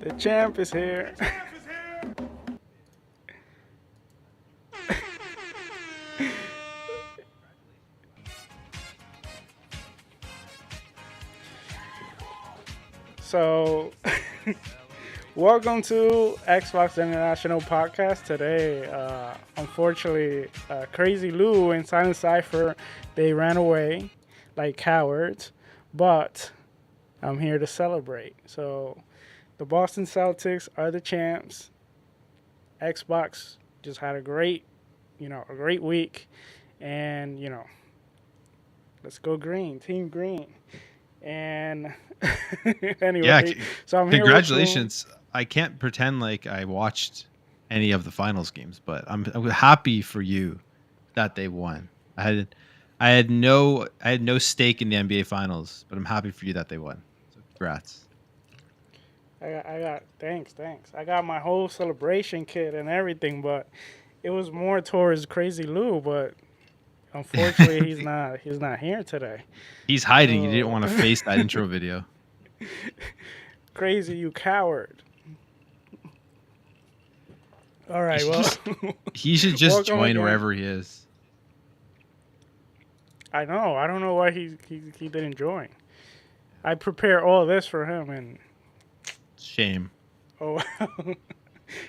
The champ is here. So, welcome to Xbox International Podcast. Today, unfortunately, Crazy Lou and Silent Cypher, they ran away like cowards, but I'm here to celebrate. So, the Boston Celtics are the champs. Xbox just had a great week, and let's go green, team green. And Yeah, anyway, so I'm here with Plume. congratulations. I can't pretend like I watched any of the finals games, but I'm happy for you that they won. I had no stake in the NBA finals, but I'm happy for you that they won. So congrats. I got thanks. I got my whole celebration kit and everything, but it was more towards Crazy Lou. But unfortunately, he's not here today. He's hiding. He didn't So want to face that intro video. Crazy, you coward! All He right, should well, just he should just welcome join again. wherever he is. I know. I don't know why he didn't join. I prepare all this for him, and Shame. oh,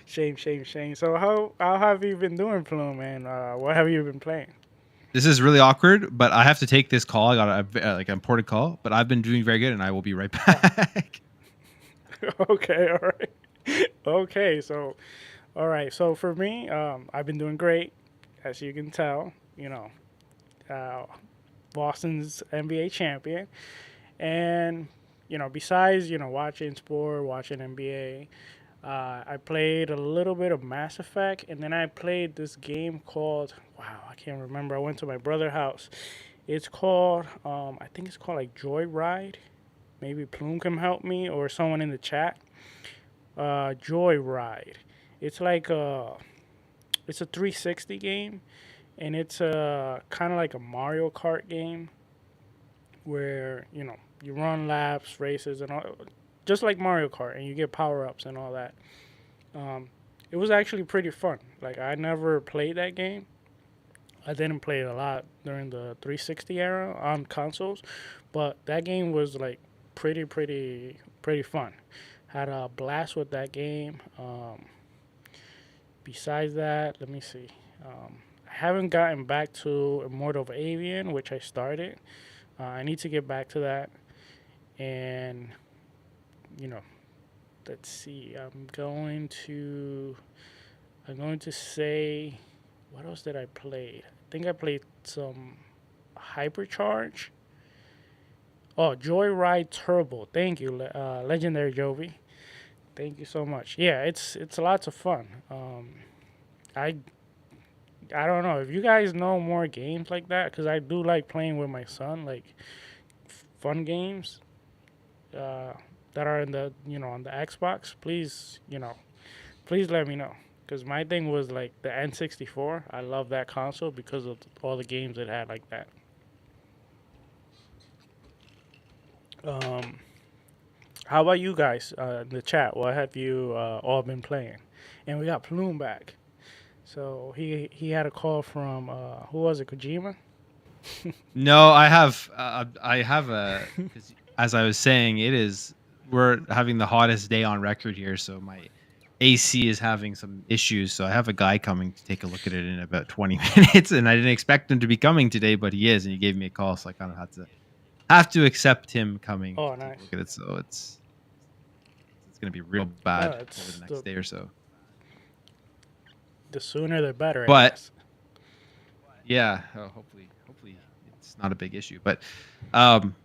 shame. So how have you been doing, Plume? And what have you been playing? This is really awkward, but I have to take this call. I got like an important call, but I've been doing very good, and I will be right Oh, back. okay, all right. Okay, so all right. So for me, I've been doing great, as you can tell. Uh, Boston's NBA champion, and besides watching sport, watching NBA, I played a little bit of Mass Effect, and then I played this game called I can't remember. I went to my brother's house. It's called I think it's called like Joyride. Maybe Plume can help me or someone in the chat. Joyride. It's like it's a 360 game, and it's kind of like a Mario Kart game where you run laps, races, and all, just like Mario Kart, and you get power ups and all that. Um, it was actually pretty fun. Like I never played that game. I didn't play it a lot during the 360 era on consoles, but that game was like pretty fun. Had a blast with that game. Besides that, let me see. I haven't gotten back to Immortal of Avian, which I started. I need to get back to that. And, you know, let's see. I'm going to say, what else did I play? I think I played some Hypercharge. Oh, Joyride Turbo. Thank you, Legendary Jovi. Thank you so much. Yeah, it's lots of fun. I I don't know if you guys know more games like that because I do like playing with my son, like fun games uh, that are in the on the Xbox. Please let me know because my thing was like the N64. I love that console because of all the games it had like that. Um, how about you guys in the chat? What have you all been playing? And we got Plume back. So he had a call from who was it? Kojima. No, I have a, 'cause as I was saying, we're having the hottest day on record here, so my AC is having some issues. So I have a guy coming to take a look at it in about 20 minutes, and I didn't expect him to be coming today, but he is, and he gave me a call, so I kind of have to accept him coming Oh, to take a nice. look at it. So it's gonna be real No, bad over the it's next day or so. the sooner the better, I But guess. yeah, hopefully it's not a big issue. But um,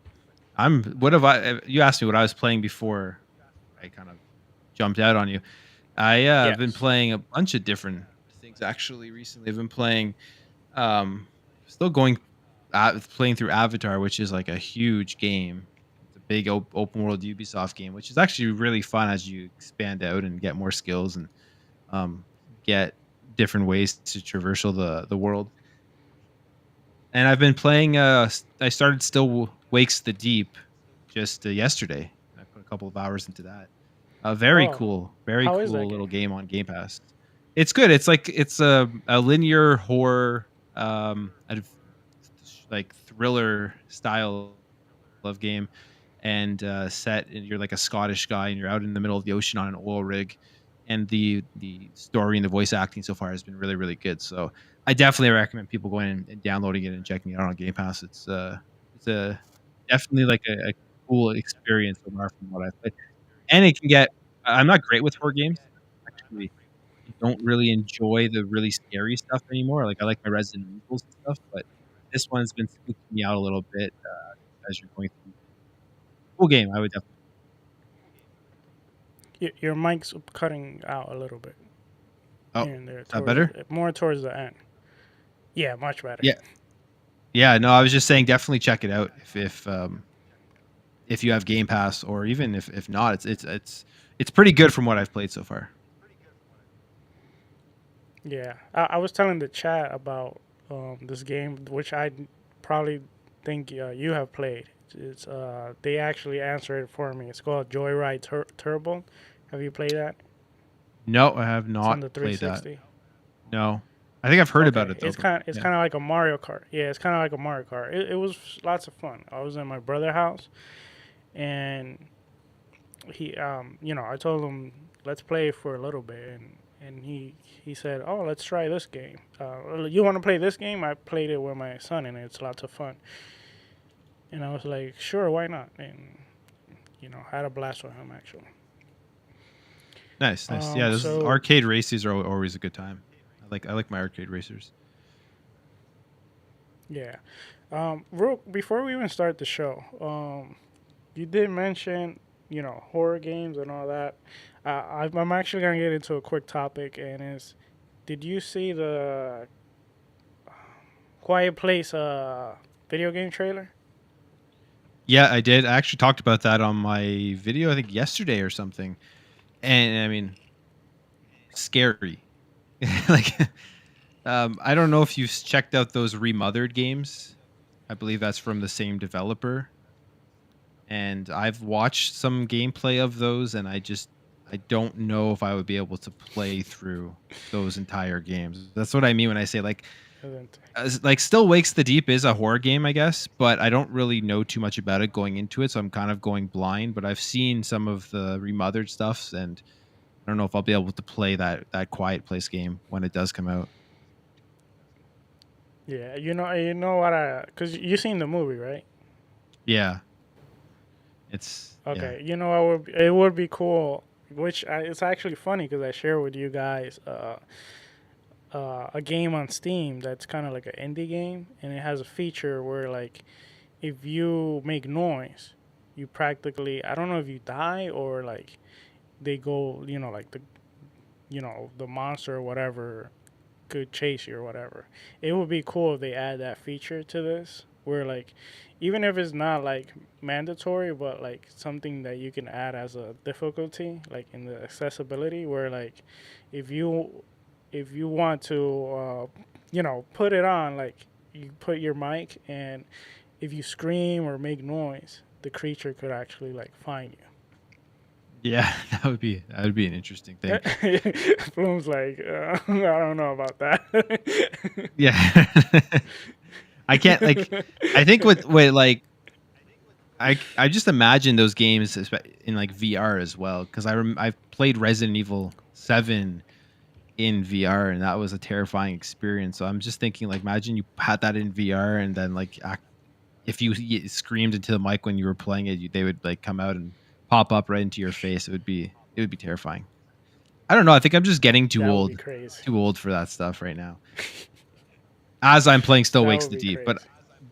I'm what have I? You asked me what I was playing before I kind of jumped out on you. I've been Yes. playing a bunch of different things actually recently. I've been playing, um, still going, playing through Avatar, which is like a huge game. It's a big open world Ubisoft game, which is actually really fun as you expand out and get more skills and um, get different ways to traversal the world. And I've been playing. I started Still Wakes the Deep just yesterday. I put a couple of hours into that. A Oh, very how is that cool game? little game on Game Pass. It's good. It's like it's a linear horror, like thriller style of game, and set. And you're like a Scottish guy, and you're out in the middle of the ocean on an oil rig. And the story and the voice acting so far has been really really good. So I definitely recommend people going and downloading it and checking it out on Game Pass. It's a definitely like a cool experience so far from what I've played. And it can get I'm not great with horror games. Actually, I don't really enjoy the really scary stuff anymore. Like, I like my Resident Evils and stuff, but this one's been spooking me out a little bit, as you're going through cool game, I would definitely. Your mic's cutting out a little bit Oh, here and there, is that towards better? more towards the end. Yeah, much better. Yeah. Yeah, no, I was just saying definitely check it out if you have Game Pass or even if not, it's pretty good from what I've played so far. Yeah, I was telling the chat about this game, which I probably think you have played. It's they actually answered it for me. It's called Joyride Turbo. Have you played that? No, I have It's on the not played that. 360. No. I think I've heard about Okay, it though, but it's yeah. kind of like a Mario Kart. Yeah, it's kind of like a Mario Kart. It was lots of fun. I was in my brother's house, and he I told him let's play for a little bit, and he said, oh, let's try this game. You want to play this game? I played it with my son, and it's lots of fun. And I was like, sure, why not? And had a blast with him actually. Nice, nice. Yeah, this is So arcade races are always a good time. I like my arcade racers. yeah, real before we even start the show, you did mention horror games and all that. I'm actually gonna get into a quick topic, and is did you see the Quiet Place video game trailer? Yeah, I did. I actually talked about that on my video, I think yesterday or something. And I mean, scary. like, I don't know if you've checked out those remothered games. I believe that's from the same developer. And I've watched some gameplay of those, and I don't know if I would be able to play through those entire games. That's what I mean when I say Isn't like Still Wakes the Deep is a horror game, I guess, but I don't really know too much about it going into it, so I'm kind of going blind. But I've seen some of the remothered stuffs, and I don't know if I'll be able to play that Quiet Place game when it does come out. Yeah, you know what cuz you seen the movie, right? Yeah, yeah. Okay, it would be cool, which it's actually funny cuz I share with you guys a game on Steam that's kind of like an indie game, and it has a feature where like if you make noise, you practically I don't know if you die or like they go, like the monster or whatever could chase you or whatever. It would be cool if they add that feature to this where like even if it's not like mandatory but like something that you can add as a difficulty like in the accessibility where like if you want to put it on like you put your mic and if you scream or make noise the creature could actually like find you. Yeah, that would be an interesting thing. Bloom's like, I don't know about that. Yeah. I can't like I think with like I just imagine those games in like VR as well because I've played Resident Evil 7 in VR, and that was a terrifying experience. So I'm just thinking, like, imagine you had that in VR, and then like if you screamed into the mic when you were playing it, they would like come out and pop up right into your face. It would be terrifying. I don't know. I think I'm just getting That would be crazy. too old for that stuff right now. As I'm playing Still That Wakes would the be Deep, crazy.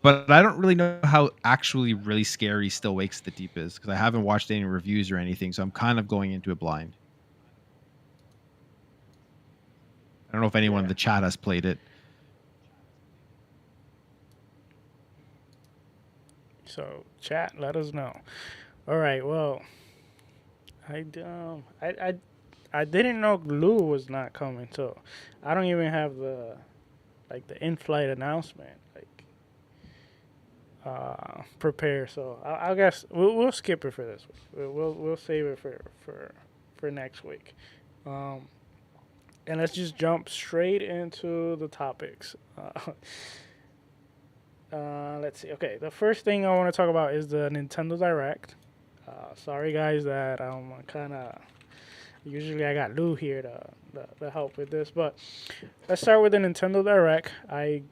but I don't really know how actually really scary Still Wakes the Deep is because I haven't watched any reviews or anything. So I'm kind of going into it blind. I don't know if anyone in Yeah. the chat has played it. So chat, let us know. All right. Well, I didn't know Lou was not coming, so I don't even have the like the in-flight announcement like prepare. So I guess we'll skip it for this week. We'll save it for for next week. Um, and let's just jump straight into the topics. Let's see. Okay, the first thing I want to talk about is the Nintendo Direct. Sorry, guys, that I'm kind of. Usually, I got Lou here to help with this, but let's start with the Nintendo Direct. I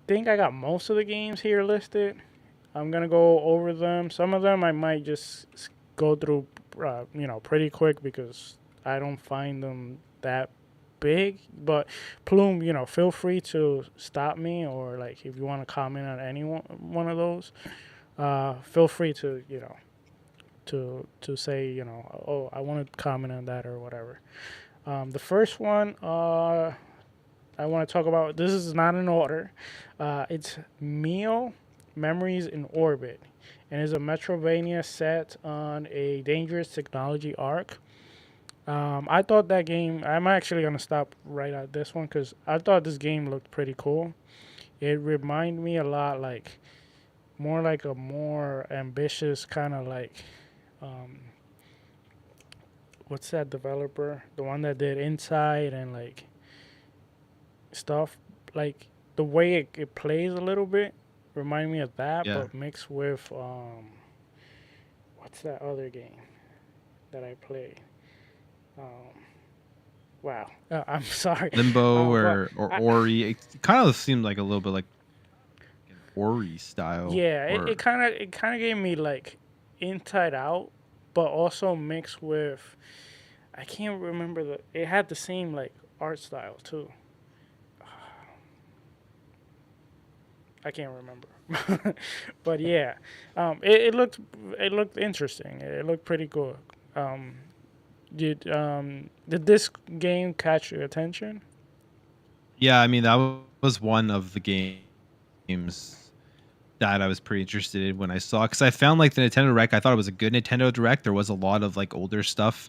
think I got most of the games here listed. I'm gonna go over them. Some of them I might just go through, pretty quick because I don't find them that big. But Plume, feel free to stop me or like if you want to comment on any one of those, feel free to to say oh I want to comment on that or whatever. The first one I want to talk about. This is not in order. It's Mio Memories in Orbit, and is a Metrovania set on a dangerous technology arc. I thought that game. I'm actually gonna stop right at this one because I thought this game looked pretty cool. It reminded me a lot more like a more ambitious kind of um, what's that developer? The one that did Inside and stuff. Like the way it plays a little bit remind me of that, Yeah. but mixed with what's that other game that I played? Um, wow, I'm sorry, Limbo but or I, Ori. It kind of seemed like a little bit like an Ori style. yeah, Or it kind of gave me like Inside Out, but also mixed with I can't remember the. It had the same like art style too. I can't remember, but yeah, it looked interesting. It looked pretty cool. Um, did this game catch your attention? yeah, I mean that was one of the games that I was pretty interested in when I saw because I found like the Nintendo Direct. I thought it was a good Nintendo Direct. There was a lot of like older stuff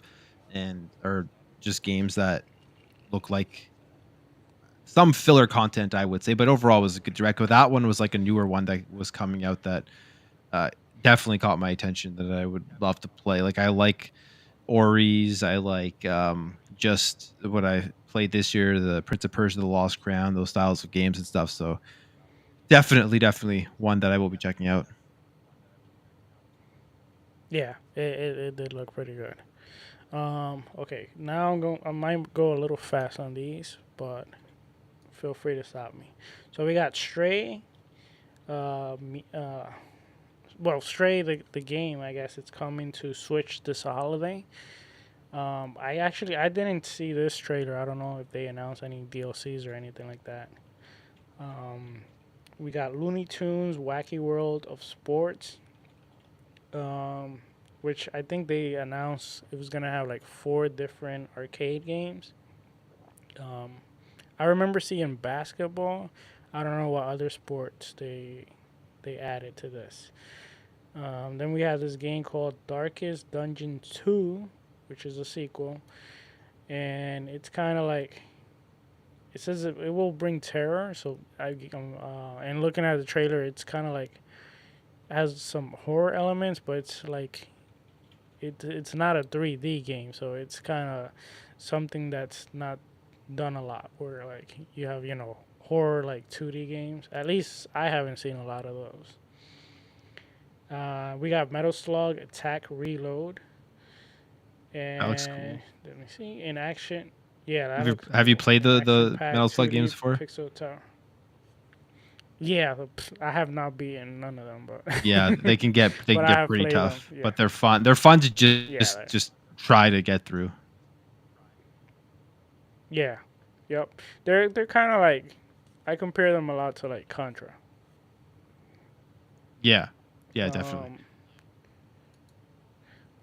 and or just games that look like some filler content, I would say, but overall it was a good direct. But that one was like a newer one that was coming out that uh, definitely caught my attention that I would love to play. Like I like Ori's, I like just what I played this year, the Prince of Persia, the Lost Crown, those styles of games and stuff. So definitely one that I will be checking out. Yeah, it did look pretty good. Okay, now I'm going. I might go a little fast on these, but feel free to stop me. So we got Stray. Uh, me- uh, Stray the game. I guess it's coming to Switch this holiday. I didn't see this trailer. I don't know if they announced any DLCs or anything like that. Um, we got Looney Tunes Wacky World of Sports, um, which I think they announced it was gonna have like four different arcade games. Um, I remember seeing basketball. I don't know what other sports they added to this. Then we have this game called Darkest Dungeon 2, which is a sequel, and it's kind of like it says it will bring terror. So and looking at the trailer, it's kind of like has some horror elements, but it's like it's not a 3D game, so it's kind of something that's not done a lot. Where like you have horror like 2D games. At least I haven't seen a lot of those. We got Metal Slug Attack Reload, That looks and cool. let me see in action. Yeah, that Have you looks have you cool. played An action the Metal packed Slug 2D games before? pixel tower. Yeah, I have not beaten none of them, but Yeah, they but can I get have pretty played them. tough, Yeah, but they're fun. They're fun to yeah, just try to get through. yeah, yep. They're kind of like I compare them a lot to like Contra. Yeah. Yeah, definitely. Um,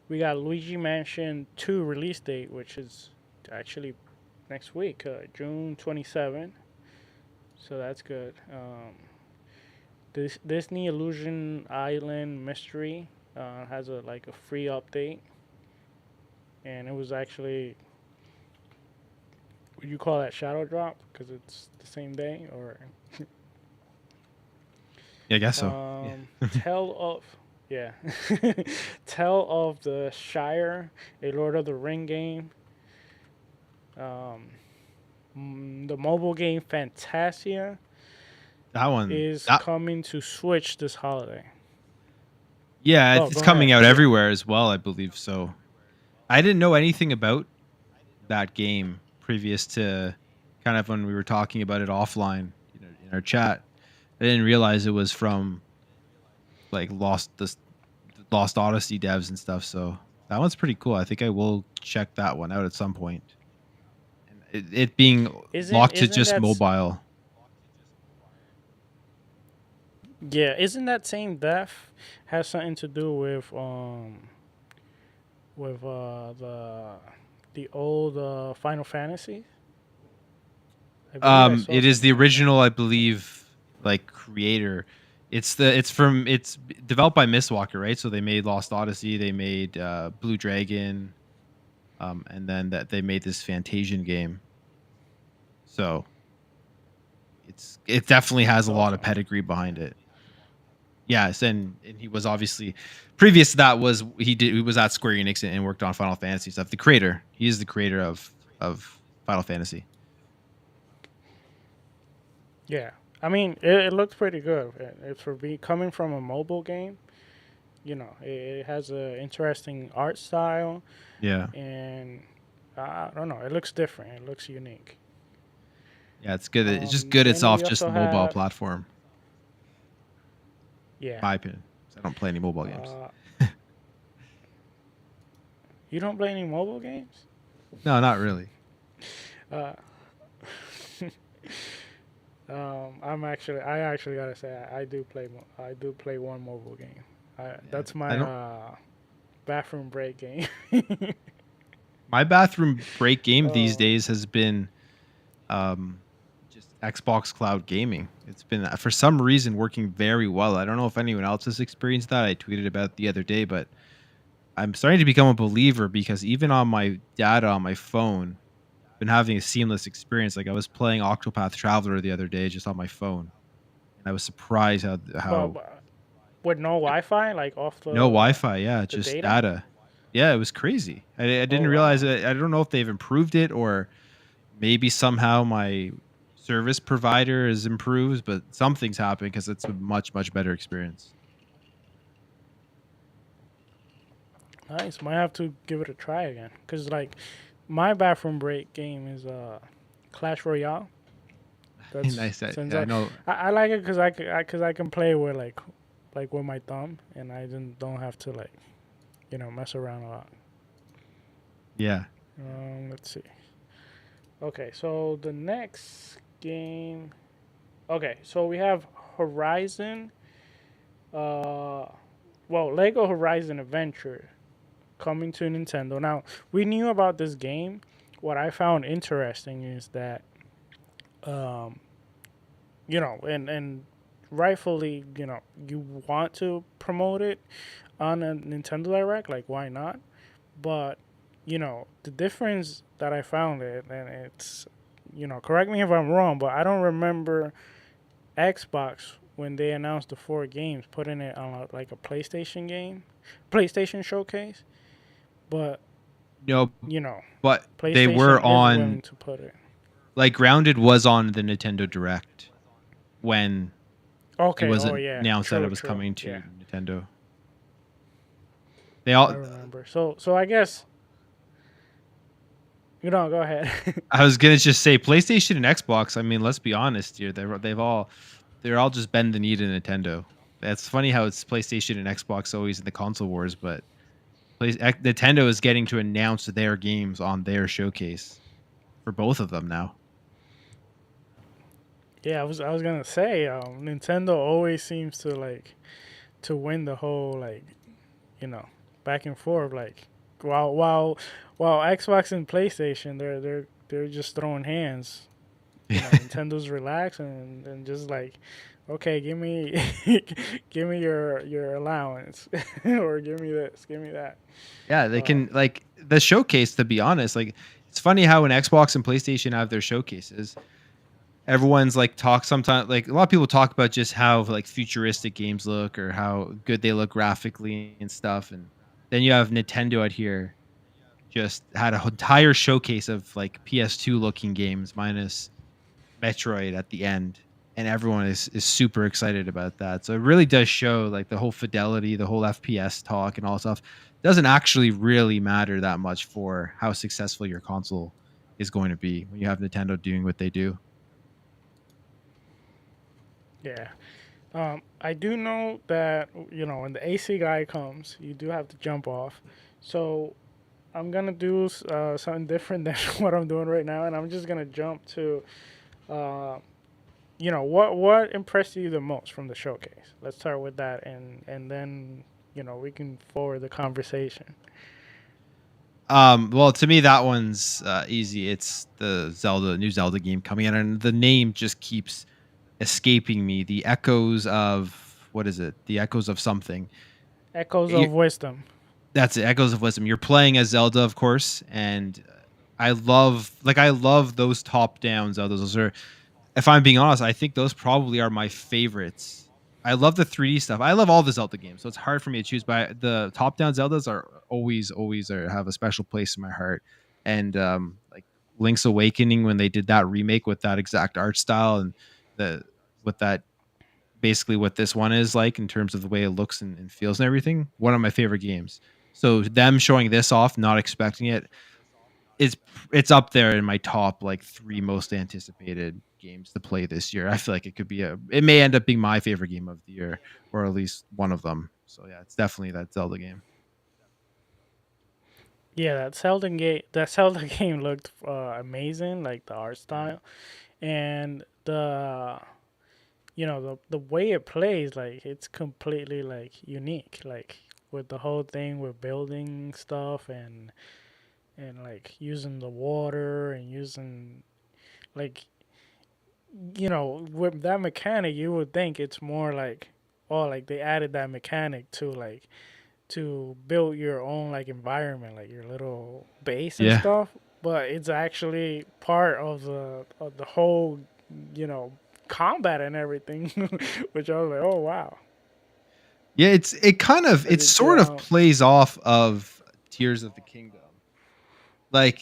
we got Luigi Mansion 2 release date, which is actually next week, June 27th. So that's good. This Disney Illusion Island Mystery has a free update, and it was actually would you call that shadow drop because it's the same day or Yeah, I guess so. Yeah. Tale of Yeah. Tell of the Shire, a Lord of the Ring game. Um, the mobile game Fantasia That one. is That coming to Switch this holiday. yeah, Oh, it's go coming ahead. out Yeah. everywhere as well, I believe. So I didn't know anything about that game previous to kind of when we were talking about it offline, in our chat. I didn't realize it was from like Lost Odyssey devs and stuff. So that one's pretty cool. I think I will check that one out at some point. And it being Isn't locked to isn't just that mobile. yeah? Isn't that same death has something to do with the old Final Fantasy? I believe I saw It is something the like that. original, I believe, like creator. It's developed by Mistwalker, right? So they made Lost Odyssey, they made Blue Dragon, and then that they made this Fantasian game. So it definitely has That's a lot of awesome. pedigree behind it. Yes, and he was obviously previous to that was he was at Square Enix and worked on Final Fantasy stuff. The creator, he is the creator of Final Fantasy. Yeah, I mean it looks pretty good. It's for be coming from a mobile game. It has a interesting art style, Yeah, and I don't know. It looks different. It looks unique. yeah, it's good. It's just good. It's Then off we just also the mobile have platform. yeah. My opinion. 'Cause I don't play any mobile games. Uh, you don't play any mobile games? No, not really. Uh, I actually gotta say I do play I do play one mobile game. Yeah, That's I my don't. bathroom break game. My bathroom break game these Oh, days has been um, just Xbox Cloud Gaming. It's been for some reason working very well. I don't know if anyone else has experienced that. I tweeted about it the other day, but I'm starting to become a believer because even on my data on my phone, been having a seamless experience. Like I was playing Octopath Traveler the other day just on my phone, and I was surprised how but with no Wi-Fi, like off no Wi-Fi, yeah, the just data. data. Yeah, it was crazy. I Oh didn't realize wow. it. I don't know if they've improved it or maybe somehow my service provider has improved, but something's happened because it's a much better experience. Nice. Might have to give it a try again. Cause like my bathroom break game is Clash Royale. That's Nice. since Yeah, I know. I like it cause I can play with like with my thumb and I don't have to like mess around a lot. Yeah. Let's see. Okay, so the next game. Okay, so we have Horizon. Uh, well, Lego Horizon Adventure coming to Nintendo. Now we knew about this game. What I found interesting is that, um, and rightfully, you want to promote it on a Nintendo Direct. Like, why not? But the difference that I found it, and it's, correct me if I'm wrong, but I don't remember Xbox when they announced the four games putting it on like a PlayStation game, PlayStation showcase. But No, you know, but they were PlayStation is willing on to put it. like Grounded was on the Nintendo Direct when it Okay. was Oh yeah. announced that it True. was True. coming Yeah. to Nintendo. They I all remember. So I guess go ahead. I was gonna just say PlayStation and Xbox. I mean, let's be honest here. They're all just bend the knee to Nintendo. It's funny how it's PlayStation and Xbox always in the console wars, but Nintendo is getting to announce their games on their showcase for both of them now. Yeah, I was gonna say Nintendo always seems to like to win the whole like you know back and forth like while while while Xbox and PlayStation they're just throwing hands. Nintendo's relaxing and just like, okay, give me give me your allowance or give me this, give me that. Yeah, they Um, can like the showcase. To be honest, like it's funny how when Xbox and PlayStation have their showcases, everyone's like talk sometimes like a lot of people talk about just how like futuristic games look or how good they look graphically and stuff. And then you have Nintendo out here just had an entire showcase of like PS2 looking games minus Metroid at the end, and everyone is super excited about that. So it really does show like the whole fidelity, the whole FPS talk, and all that stuff doesn't actually really matter that much for how successful your console is going to be when you have Nintendo doing what they do. Yeah. I do know that when the AC guy comes, you do have to jump off. So I'm gonna do something different than what I'm doing right now, and I'm just gonna jump to, uh, what impressed you the most from the showcase. Let's start with that, and then we can forward the conversation. Well, to me, that one's easy. It's the new Zelda game coming out, and the name just keeps escaping me. The echoes of what is it? The echoes of something. Echoes You- of Wisdom. That's it. Echoes of Wisdom. You're playing as Zelda, of course, and I love those top down Zeldas. Those are, if I'm being honest, I think those probably are my favorites. I love the 3D stuff. I love all the Zelda games, so it's hard for me to choose. But the top-down Zeldas are always have a special place in my heart. And like Link's Awakening, when they did that remake with that exact art style and the with that basically what this one is like in terms of the way it looks and feels and everything. One of my favorite games. So them showing this off, not expecting it, is it's up there in my top like 3 most anticipated games to play this year. I feel like it may end up being my favorite game of the year, or at least one of them. So yeah, it's definitely that Zelda game. Yeah, that Zelda game. That Zelda game looked amazing, like the art Yeah. style and the way it plays. Like it's completely like unique. Like with the whole thing with building stuff and like using the water and using like with that mechanic, you would think it's more like, oh, like they added that mechanic to like to build your own like environment, like your little base and Yeah. stuff. But it's actually part of the whole, you know, combat and everything, which I was like, oh wow. Yeah, it But sort of plays off of Tears of the Kingdom. Like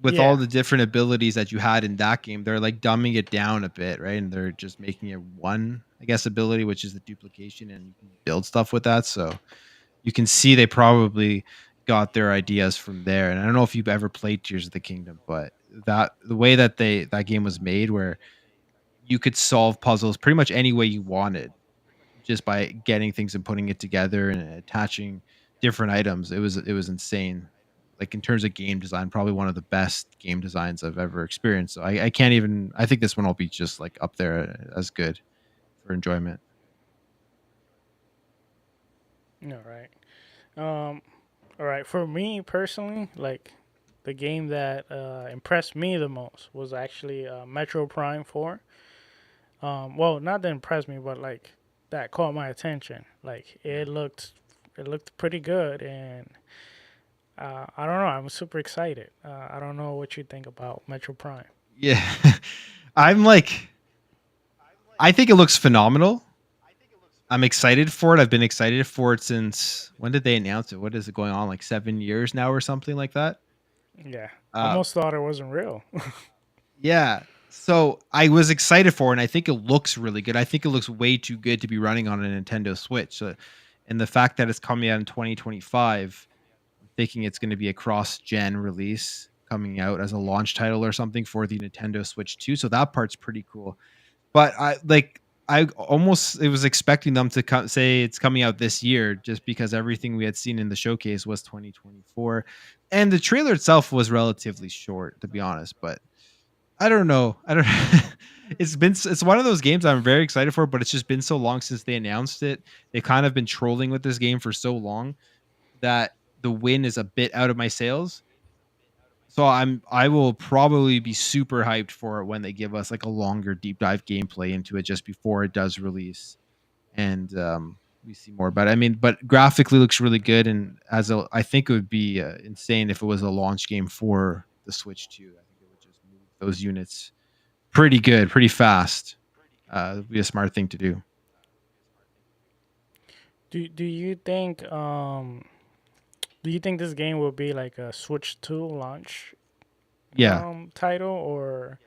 with all yeah, the different abilities that you had in that game, they're like dumbing it down a bit, right? And they're just making it one, I guess, ability, which is the duplication, and you can build stuff with that. So you can see they probably got their ideas from there. And I don't know if you've ever played Tears of the Kingdom, but the way that that game was made, where you could solve puzzles pretty much any way you wanted, just by getting things and putting it together and attaching different items. It was insane. Like in terms of game design, probably one of the best game designs I've ever experienced. So I can't even. I think this one will be just like up there as good for enjoyment. all right. Um, all right. For me personally, like the game that impressed me the most was actually Metro Prime 4. Well, not that impressed me, but like that caught my attention. Like Yeah. it looked pretty good, and I don't know. I'm super excited. I don't know what you think about Metro Prime. Yeah. I'm like, I think it looks phenomenal. I'm excited for it. I've been excited for it since when did they announce it? What is it going on, like 7 years now or something like that? Yeah, Uh, almost thought it wasn't real. Yeah. So I was excited for it, and I think it looks really good. I think it looks way too good to be running on a Nintendo Switch. So, and the fact that it's coming out in 2025, I'm thinking it's going to be a cross-gen release coming out as a launch title or something for the Nintendo Switch 2. So that part's pretty cool. But I almost it was expecting them to say it's coming out this year just because everything we had seen in the showcase was 2024, and the trailer itself was relatively short, to be honest. But I don't know. I don't. It's one of those games I'm very excited for, but it's just been so long since they announced it. They've kind of been trolling with this game for so long that the win is a bit out of my sails. So I will probably be super hyped for it when they give us like a longer deep dive gameplay into it just before it does release, and we see more about it. I mean, but graphically looks really good, and I think it would be insane if it was a launch game for the Switch too. I think it would just move those units pretty good, pretty fast. It'd be a smart thing to do. Do you think do you think this game will be like a Switch 2 launch Yeah, title or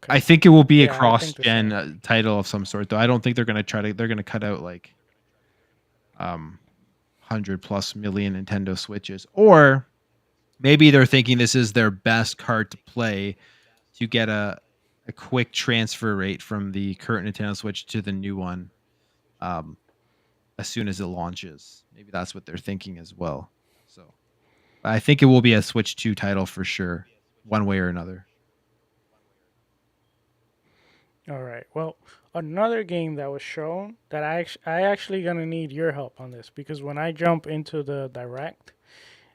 I okay. think it will be a Yeah, I think the cross-gen same. title of some sort, though. I don't think they're gonna try to. They're gonna cut out like 100 plus million Nintendo Switches, or maybe they're thinking this is their best card to play to get a quick transfer rate from the current Nintendo Switch to the new one. Um, as soon as it launches, maybe that's what they're thinking as well. So I think it will be a Switch 2 title for sure, one way or another. All right. Well, another game that was shown that I actually gonna need your help on this because when I jump into the direct,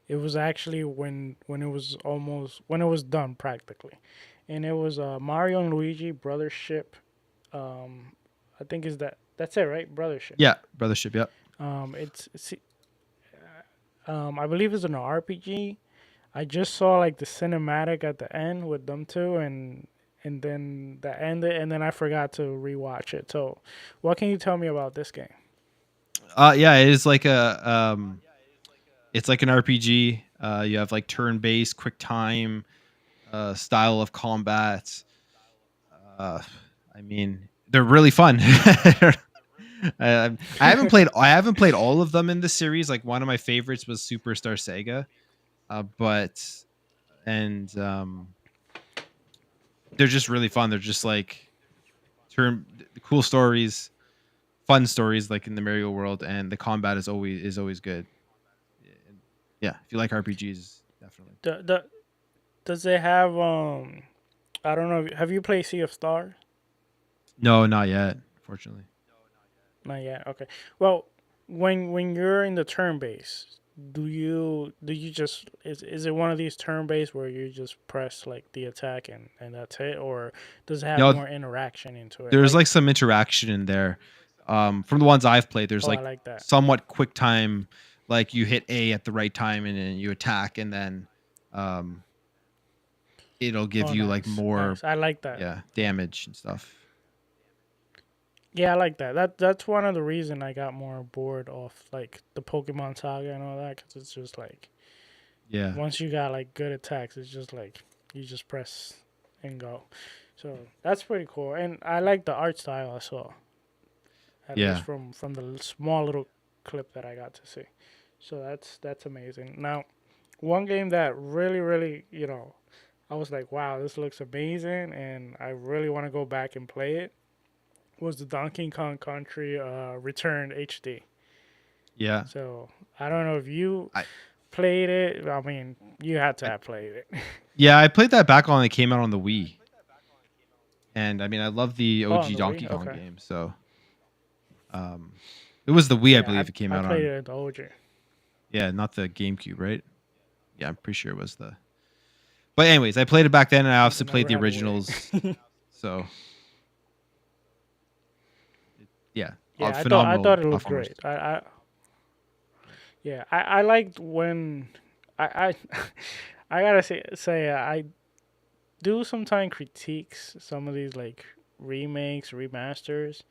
it was actually when it was almost when it was done practically, and it was Mario and Luigi Brothership. Um, I think is that's it, right? Brothership. Yeah, Brothership. Yeah, It's I believe it's an RPG. I just saw like the cinematic at the end with them two, and then that ended, and then I forgot to rewatch it. So, what can you tell me about this game? yeah. It is like it's like an RPG. You have like turn-based, quick time style of combat. Uh, I mean, they're really fun. I haven't played all of them in the series. Like one of my favorites was Superstar Sega, but and they're just really fun. They're just like turn cool stories, fun stories like in the Mario world, and the combat is always good. Yeah, if you like RPGs, definitely. The does it have I don't know. Have you played Sea of Stars? No, not yet, fortunately. Not yet. Okay. Well, when you're in the turn base, do you just is it one of these turn base where you just press like the attack and that's it, or does it have No, more interaction into it? there's Like, like some interaction in there. From the ones I've played, there's oh, I like like that. somewhat quick time, like you hit A at the right time and then you attack, and then um, it'll give Oh, you like nice, more, nice. I like that. yeah, damage and stuff. Yeah, I like that. That's one of the reason I got more bored off like the Pokemon Saga and all that because it's just like Yeah, once you got like good attacks, it's just like you just press and go. So that's pretty cool, and I like the art style I saw. At least yeah, from the small little clip that I got to see. So that's amazing. Now, one game that really I was like, wow, this looks amazing, and I really want to go back and play it. Was the Donkey Kong Country Returned HD? yeah. So I don't know if you I, played it. I mean, you had to I have played it. yeah, I played that back when it came out on the Wii, and I mean, I love the Oh, on OG the Wii. Donkey Kong Okay. game. So, um, it was the Wii, I Yeah, believe it came I out played on. it at the OG. Yeah, not the GameCube, right? Yeah, I'm pretty sure it was the. But anyways, I played it back then, and I also played Never the had a originals. Wii. So, yeah, Yeah, I phenomenal thought it looked platformers. great. Yeah, I liked when I I gotta say I do sometimes critiques some of these like remakes, remasters.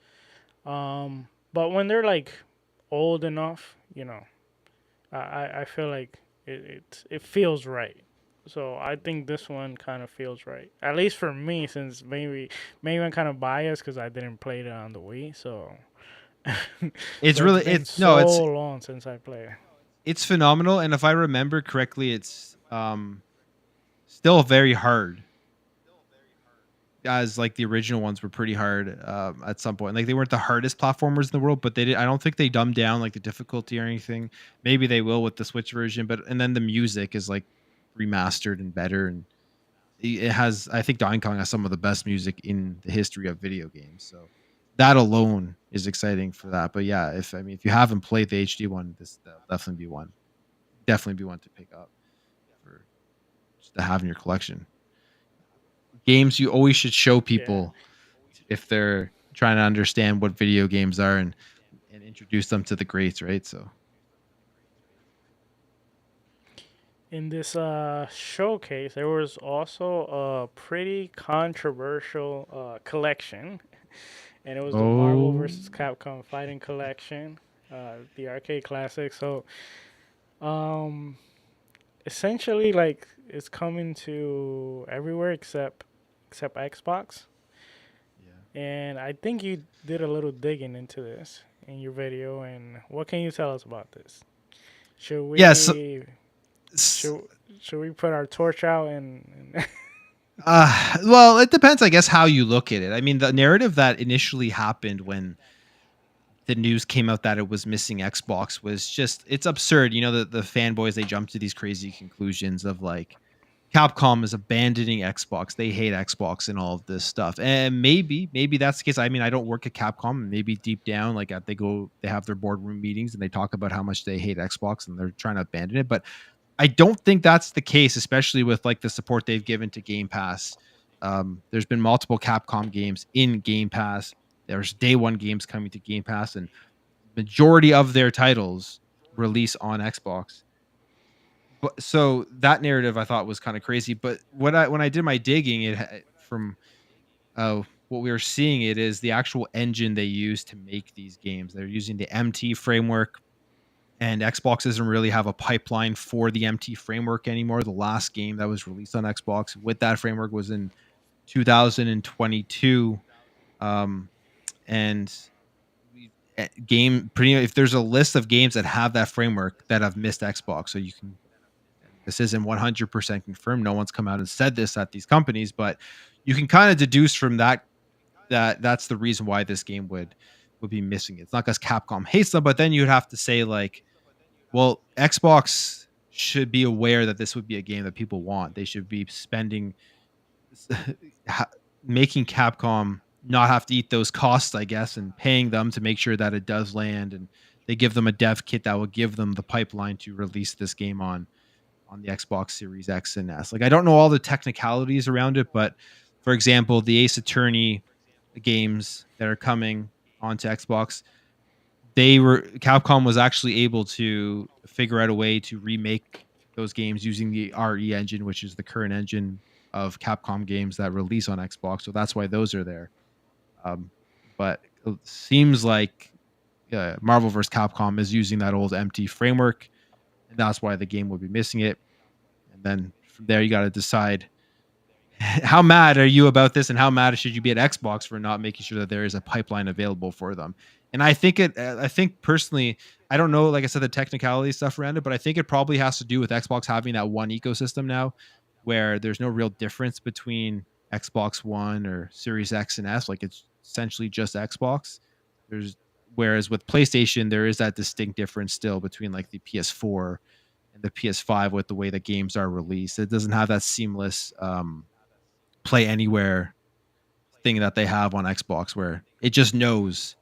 But when they're like old enough, I feel like it feels right. So I think this one kind of feels right, at least for me, since maybe I'm kind of biased because I didn't play it on the Wii. So It's so it's really been no, so long since I played. it's phenomenal, and if I remember correctly, it's still very hard. As like the original ones were pretty hard at some point. Like they weren't the hardest platformers in the world, but they did. I don't think they dumbed down like the difficulty or anything. Maybe they will with the Switch version, but and then the music is like remastered and better, and it has. I think Donkey Kong has some of the best music in the history of video games. So that alone is exciting for that. But yeah, if you haven't played the HD one, this that'll definitely be one to pick up for just to have in your collection. Games you always should show Yeah. people if they're trying to understand what video games are, and introduce them to the greats, right? So In this showcase, there was also a pretty controversial collection, and it was the Marvel Oh, vs. Capcom Fighting Collection, the arcade classic. So, um, essentially, like it's coming to everywhere except Xbox. yeah. And I think you did a little digging into this in your video. And what can you tell us about this? Should Yes. we should should we put our torch out and Well, it depends, I guess, how you look at it. I mean, the narrative that initially happened when the news came out that it was missing Xbox was just it's absurd. You know, the fanboys they jump to these crazy conclusions of like Capcom is abandoning Xbox. They hate Xbox and all of this stuff. And maybe that's the case. I mean, I don't work at Capcom. And maybe deep down, like they have their boardroom meetings and they talk about how much they hate Xbox and they're trying to abandon it. But I don't think that's the case, especially with like the support they've given to Game Pass. There's been multiple Capcom games in Game Pass. There's day one games coming to Game Pass, and majority of their titles release on Xbox. But so that narrative I thought was kind of crazy. But when I did my digging, from what we were seeing, it is the actual engine they use to make these games. They're using the MT framework, and Xbox doesn't really have a pipeline for the MT framework anymore. The last game that was released on Xbox with that framework was in 2022. Um, and game pretty if there's a list of games that have that framework that have missed Xbox, so you can. And this isn't 100% confirmed. No one's come out and said this at these companies, but you can kind of deduce from that that's the reason why this game would be missing it. It's not because Capcom hates them, but then you'd have to say like, well, Xbox should be aware that this would be a game that people want. They should be spending ha- making Capcom not have to eat those costs, I guess, and paying them to make sure that it does land, and they give them a dev kit that will give them the pipeline to release this game on the Xbox Series X and S. Like I don't know all the technicalities around it, but for example, the Ace Attorney games that are coming onto Xbox, they were Capcom was actually able to figure out a way to remake those games using the RE engine, which is the current engine of Capcom games that release on Xbox. So that's why those are there. Um, but it seems like Marvel vs. Capcom is using that old MT framework, and that's why the game would be missing it. And then from there, you got to decide how mad are you about this, and how mad should you be at Xbox for not making sure that there is a pipeline available for them? And I think personally, I don't know, like I said, the technicality stuff around it, but I think it probably has to do with Xbox having that one ecosystem now, where there's no real difference between Xbox One or Series X and S. Like it's essentially just Xbox. There's Whereas with PlayStation, there is that distinct difference still between like the PS4 and the PS5 with the way the games are released. It doesn't have that seamless play anywhere thing that they have on Xbox where it just knows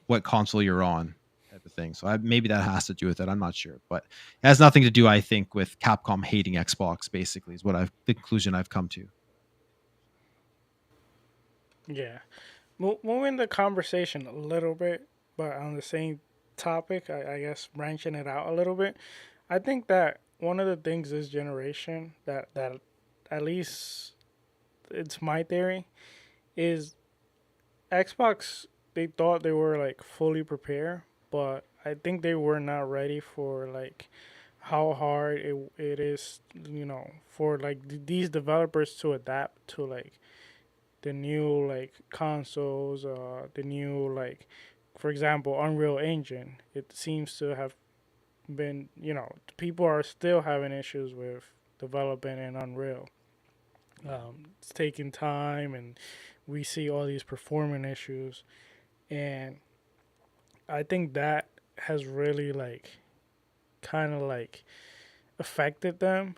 what console you're on type of thing. So maybe that has to do with it. I'm not sure, but it has nothing to do, I think, with Capcom hating Xbox. Basically, is what I've the conclusion I've come to. yeah, moving the conversation a little bit, but on the same topic, I guess branching it out a little bit. I think that one of the things this generation that at least it's my theory is Xbox. They thought they were like fully prepared, but I think they were not ready for like how hard it is, for like these developers to adapt to like the new like consoles, the new like, for example, Unreal Engine. It seems to have been, people are still having issues with developing in Unreal. It's taking time, and we see all these performance issues, and I think that has really like kind of like affected them.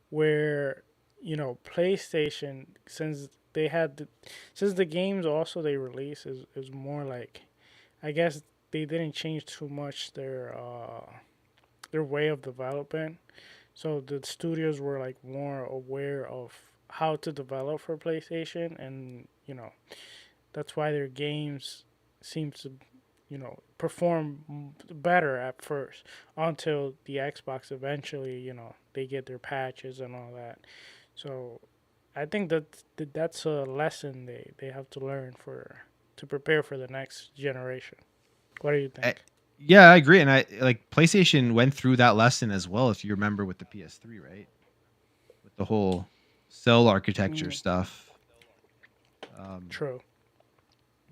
Where PlayStation, since they had since the games also they release is more like, I guess they didn't change too much their way of developing. So the studios were like more aware of how to develop for PlayStation, and that's why their games seem to perform better at first until the Xbox eventually, they get their patches and all that. So I think that's a lesson they have to learn to prepare for the next generation. What do you I, think? yeah, I agree, and I like PlayStation went through that lesson as well. If you remember with the PS3, right, with the whole cell architecture Mm, stuff, um, true.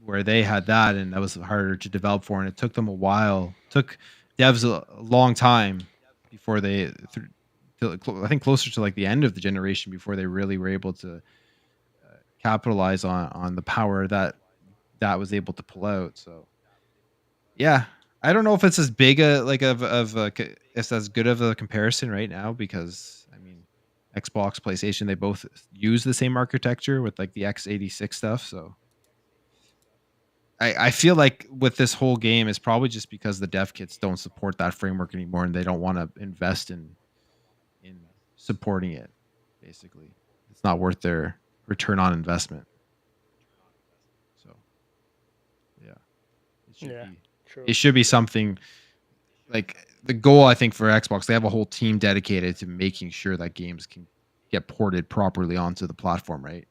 where they had that, and that was harder to develop for, and it took them a while. Took devs a long time before they, I think, closer to like the end of the generation before they really were able to capitalize on the power that was able to pull out. So yeah, I don't know if it's as big a like of it's as good of a comparison right now because I mean Xbox, PlayStation, they both use the same architecture with like the x86 stuff. So I feel like with this whole game, it's probably just because the dev kits don't support that framework anymore, and they don't want to invest in supporting it. Basically, it's not worth their return on investment. So yeah, it should Yeah, be true. it should be something like the goal. I think for Xbox, they have a whole team dedicated to making sure that games can get ported properly onto the platform. Right?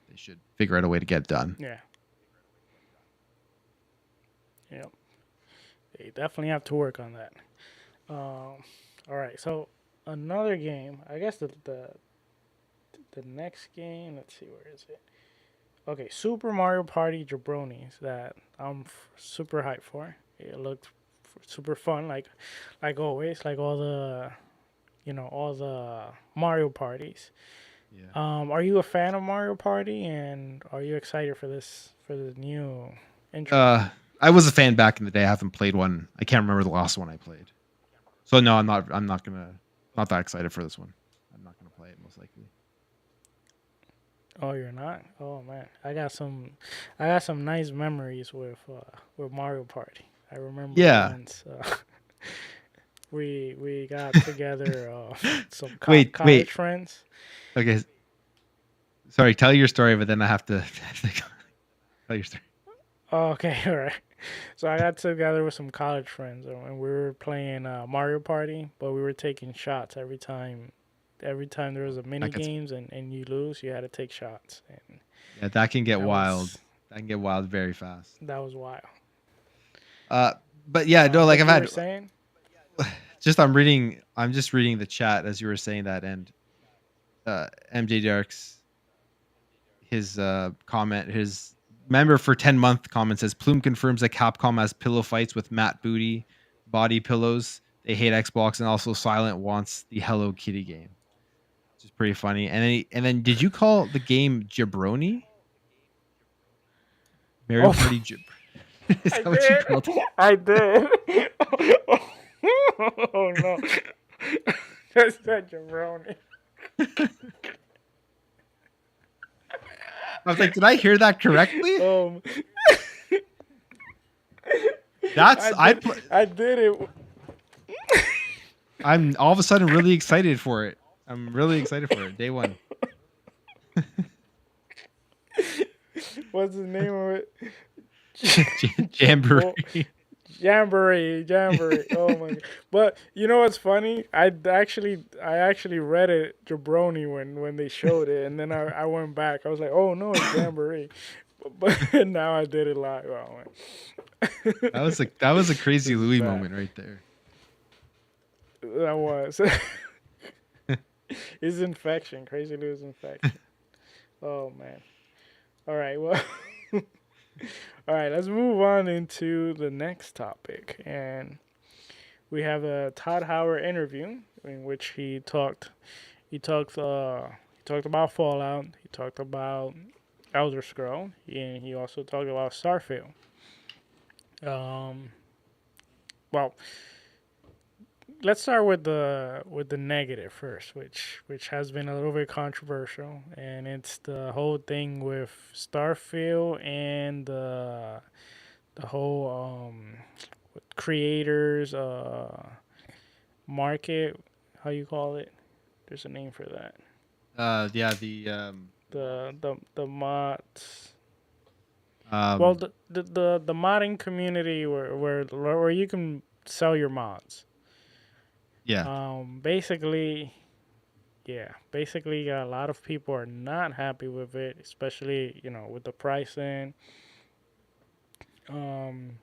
They should figure out a way to get it done. Yeah, yeah. They definitely have to work on that. All right. So another game. I guess the next game. Let's see, where is it? Okay, Super Mario Party Jabronis that I'm super hyped for. It looked super fun, like always, like all the Mario parties. Yeah. Are you a fan of Mario Party, and are you excited for the new intro? Uh, I was a fan back in the day. I haven't played one. I can't remember the last one I played. So no, I'm not. I'm not gonna. Not that excited for this one. I'm not gonna play it most likely. Oh, you're not? Oh man, I got some nice memories with Mario Party. I remember Yeah. once we got together some college Wait. friends. Okay. Sorry. Tell your story, but then I have to tell your story. Oh, okay, all right. So I got together with some college friends, and we were playing Mario Party, but we were taking shots every time. Every time there was a mini That gets. games and you lose, you had to take shots, and Yeah, that can get that wild. was That can get wild very fast. that was wild. Uh, but yeah, no, like But I've you were had saying? just I'm reading. I'm just reading the chat as you were saying that, and MJ Darks, his comment, his member for 10-month comment says Plume confirms that Capcom has pillow fights with Matt Booty body pillows. They hate Xbox, and also Silent wants the Hello Kitty game, which is pretty funny. And then did you call the game Jabroni? Mario Oh, Party Is I that what you did. called I did. Oh no, that's that jabroni. it? I was like, did I hear that correctly? Um, That's I did. I did it. I'm all of a sudden really excited for it. I'm really excited for it. Day one. What's the name of it? Jamboree. Well, Jamboree. Oh my god! But you know what's funny? I actually read it jabroni when they showed it, and then I went back. I was like, oh no, it's Jamboree. But now I did it live. Oh man, That was a crazy this is Louis bad. moment right there. That was. It's infection. Crazy Lou's infection. Oh man. All right. Well. All right. Let's move on into the next topic, and we have a Todd Howard interview in which he talked about Fallout. He talked about Elder Scroll, and he also talked about Starfield. Um, well, let's start with the negative first, which has been a little bit controversial, and it's the whole thing with Starfield and the whole creators market. How you call it? There's a name for that. Yeah, the mod. The mods. Well, Um, the modding community where you can sell your mods. yeah. Basically, yeah, basically a lot of people are not happy with it, especially with the pricing. Um,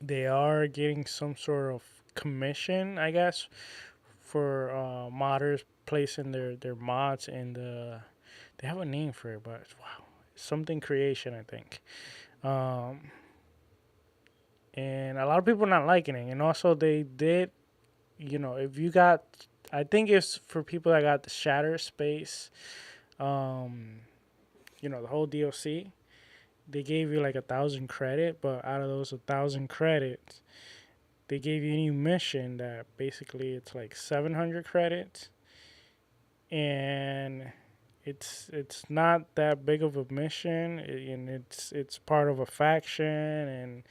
they are getting some sort of commission, I guess, for modders placing their mods in the. They have a name for it, but wow, something creation, I think. Um, and a lot of people not liking it, and also they did, if you got, I think it's for people that got the Shatter Space, um, the whole DLC. They gave you like 1,000 credit, but out of those 1,000 credits, they gave you a new mission that basically it's like 700 credits, and it's not that big of a mission, and it's part of a faction, and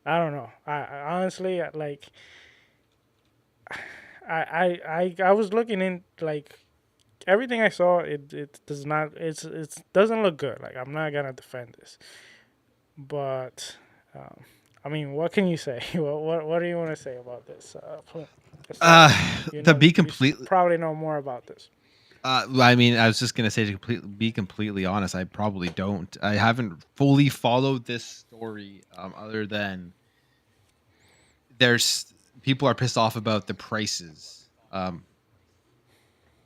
I don't know. I honestly like I was looking in like everything I saw. It does not. It's doesn't look good. Like I'm not gonna defend this, but um, I mean, what can you say? What do you want to say about this? Started. To be You completely, probably know more about this. I mean, I was just gonna say to be completely honest, I probably don't. I haven't fully followed this story, other than there's people are pissed off about the prices,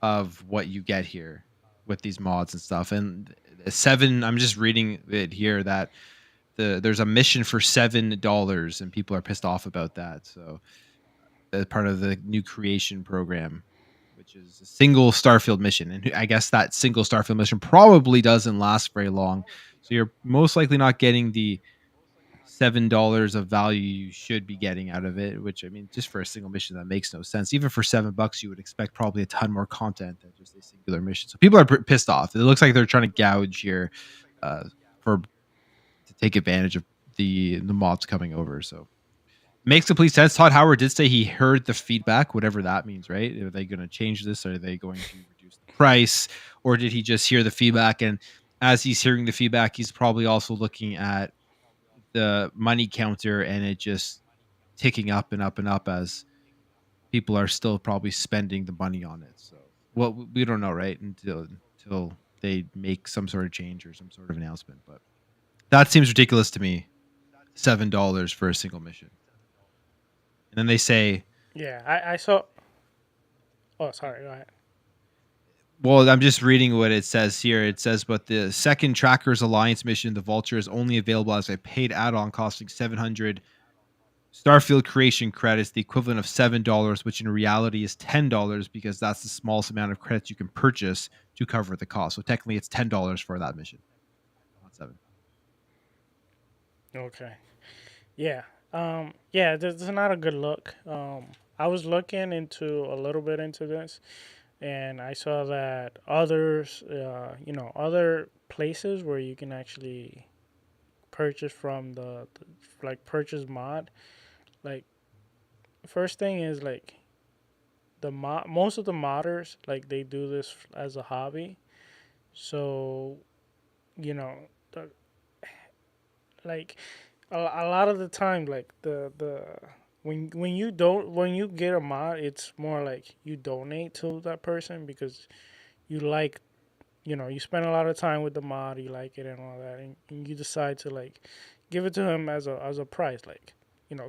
of what you get here with these mods and stuff. And seven, I'm just reading it here that there's a mission for $7, and people are pissed off about that. So as part of the new creation program, which is a single Starfield mission. And I guess that single Starfield mission probably doesn't last very long. So you're most likely not getting the $7 of value you should be getting out of it, which I mean, just for a single mission, that makes no sense. Even for $7, you would expect probably a ton more content than just a singular mission. So people are pissed off. It looks like they're trying to gouge here, uh, for to take advantage of the mods coming over. So makes complete sense. Todd Howard did say he heard the feedback, whatever that means, right? Are they going to change this? Are they going to reduce the price? Or did he just hear the feedback? And as he's hearing the feedback, he's probably also looking at the money counter and it just ticking up and up and up as people are still probably spending the money on it. So, well, we don't know, right? Until they make some sort of change or some sort of announcement. But that seems ridiculous to me. $7 for a single mission. And then they say, Yeah, I saw. Oh, sorry. Go ahead. well, I'm just reading what it says here. It says, but the second Trackers Alliance mission, the Vulture, is only available as a paid add-on costing 700 Starfield creation credits, the equivalent of $7, which in reality is $10 because that's the smallest amount of credits you can purchase to cover the cost. So technically, it's $10 for that mission, not seven. Okay. Yeah. Yeah. This is not a good look. I was looking into a little bit into this, and I saw that others, other places where you can actually purchase from like purchase mod. Like first thing is like most of the modders like they do this as a hobby. So you know, the, like a lot of the time, like the when you get a mod, it's more like you donate to that person because you like you spend a lot of time with the mod, you like it and all that, and you decide to like give it to him as a prize, like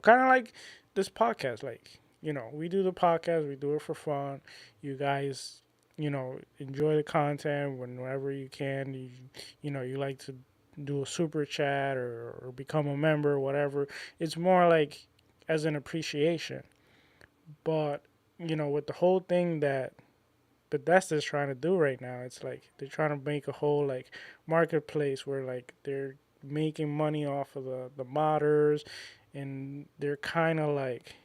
kind of like this podcast, like we do the podcast, we do it for fun. You guys, enjoy the content whenever you can. You like to do a super chat or become a member, whatever. It's more like as an appreciation. But with the whole thing that Bethesda's trying to do right now. It's like they're trying to make a whole like marketplace where like they're making money off of the modders, and they're kind of like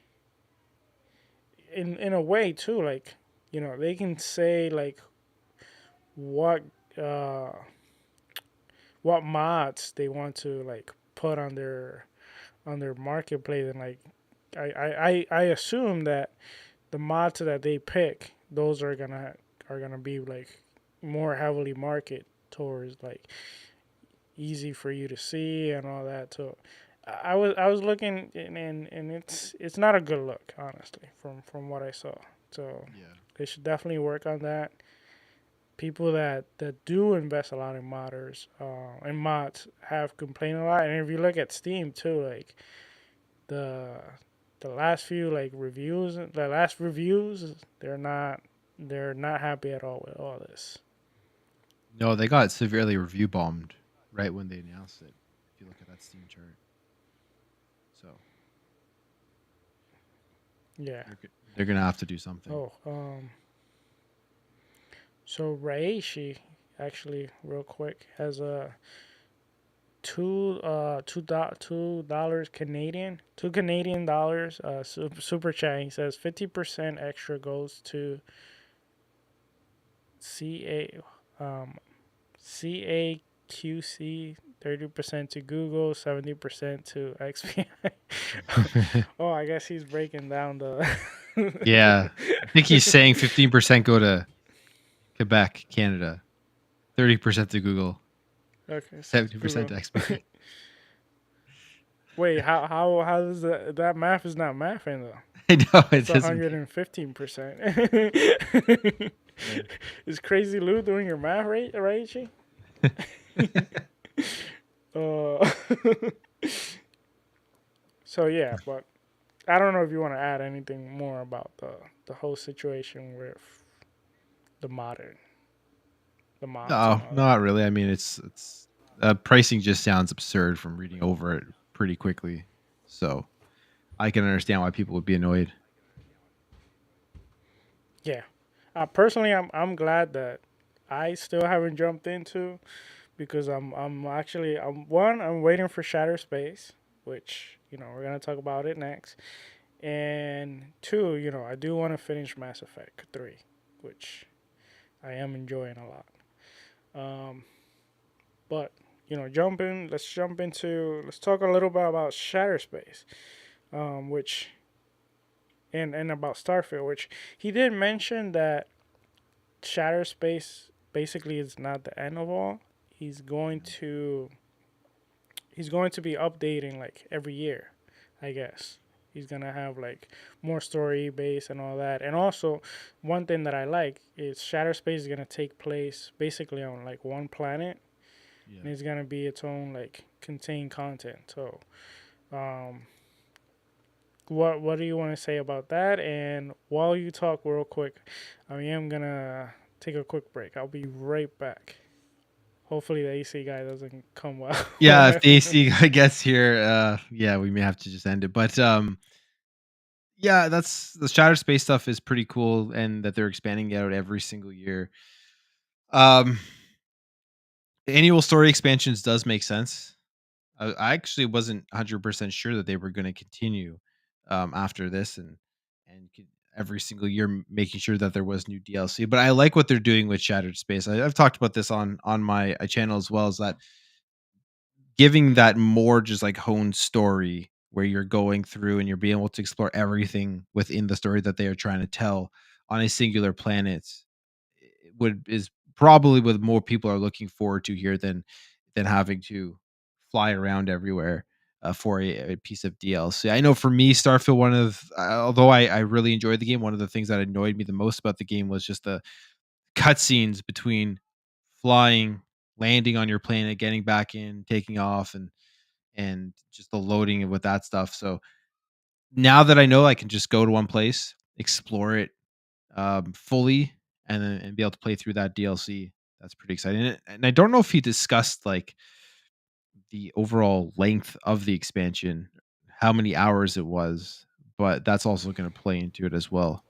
in a way too, like they can say like what uh what mods they want to like put on their marketplace, and like I assume that the mods that they pick, those are gonna be like more heavily market towards like easy for you to see and all that. So I was looking and it's not a good look, honestly, from what I saw. So Yeah. they should definitely work on that. People that do invest a lot in modders and mods have complained a lot. And if you look at Steam too, like the the last few like reviews, the last reviews, they're not happy at all with all this. No, they got severely review bombed right when they announced it. If you look at that Steam chart, so Yeah. they're gonna have to do something. Oh, so Raishi actually real quick has a $2 Canadian, $2 Canadian super chat. He says 50% extra goes to CA um CAQC, 30% to Google, 70% to XPI. Oh, I guess he's breaking down the Yeah, I think he's saying 15% go to Quebec, Canada, 30% to Google, okay, so it's 70% Google. to XP. Wait, how does that math is not mathing though? I know it That's doesn't make 115%. sense. Is Crazy Lou doing your math right, she? Uh, so yeah, but I don't know if you want to add anything more about the whole situation with the modern the mods and No, all that. not really. I mean, it's pricing just sounds absurd from reading over it pretty quickly. So I can understand why people would be annoyed. Yeah, personally, I'm glad that I still haven't jumped into because I'm waiting for Shatter Space, which we're gonna talk about it next, and two, I do want to finish Mass Effect 3, which I am enjoying a lot. Um, but let's talk a little bit about Shatter Space, which and about Starfield, which he did mention that Shatter Space basically is not the end of all. He's going to he's going to be updating like every year, I guess. He's gonna have like more story base and all that. And also, one thing that I like is Shatter Space is gonna take place basically on like one planet, Yeah. and it's gonna be its own like contained content. So, um, what do you want to say about that? And while you talk real quick, I am gonna take a quick break. I'll be right back. Hopefully the AC guy doesn't come while Yeah, if I the AC guy gets here, yeah, we may have to just end it. But yeah, that's the Shattered Space stuff is pretty cool, and that they're expanding it out every single year. Um, Annual story expansions does make sense. I actually wasn't 100% sure that they were going to continue after this, and every single year making sure that there was new DLC. But I like what they're doing with Shattered Space. I've talked about this on my channel as well. Is that giving that more just like honed story where you're going through and you're being able to explore everything within the story that they are trying to tell on a singular planet would is probably what more people are looking forward to here than having to fly around everywhere for a piece of DLC. I know for me, Starfield, one of although I really enjoyed the game, one of the things that annoyed me the most about the game was just the cutscenes between flying, landing on your planet, getting back in, taking off, and just the loading with that stuff. So now that I know I can just go to one place, explore it fully, and be able to play through that DLC, that's pretty exciting. And I don't know if he discussed like the overall length of the expansion, how many hours it was, but that's also going to play into it as well.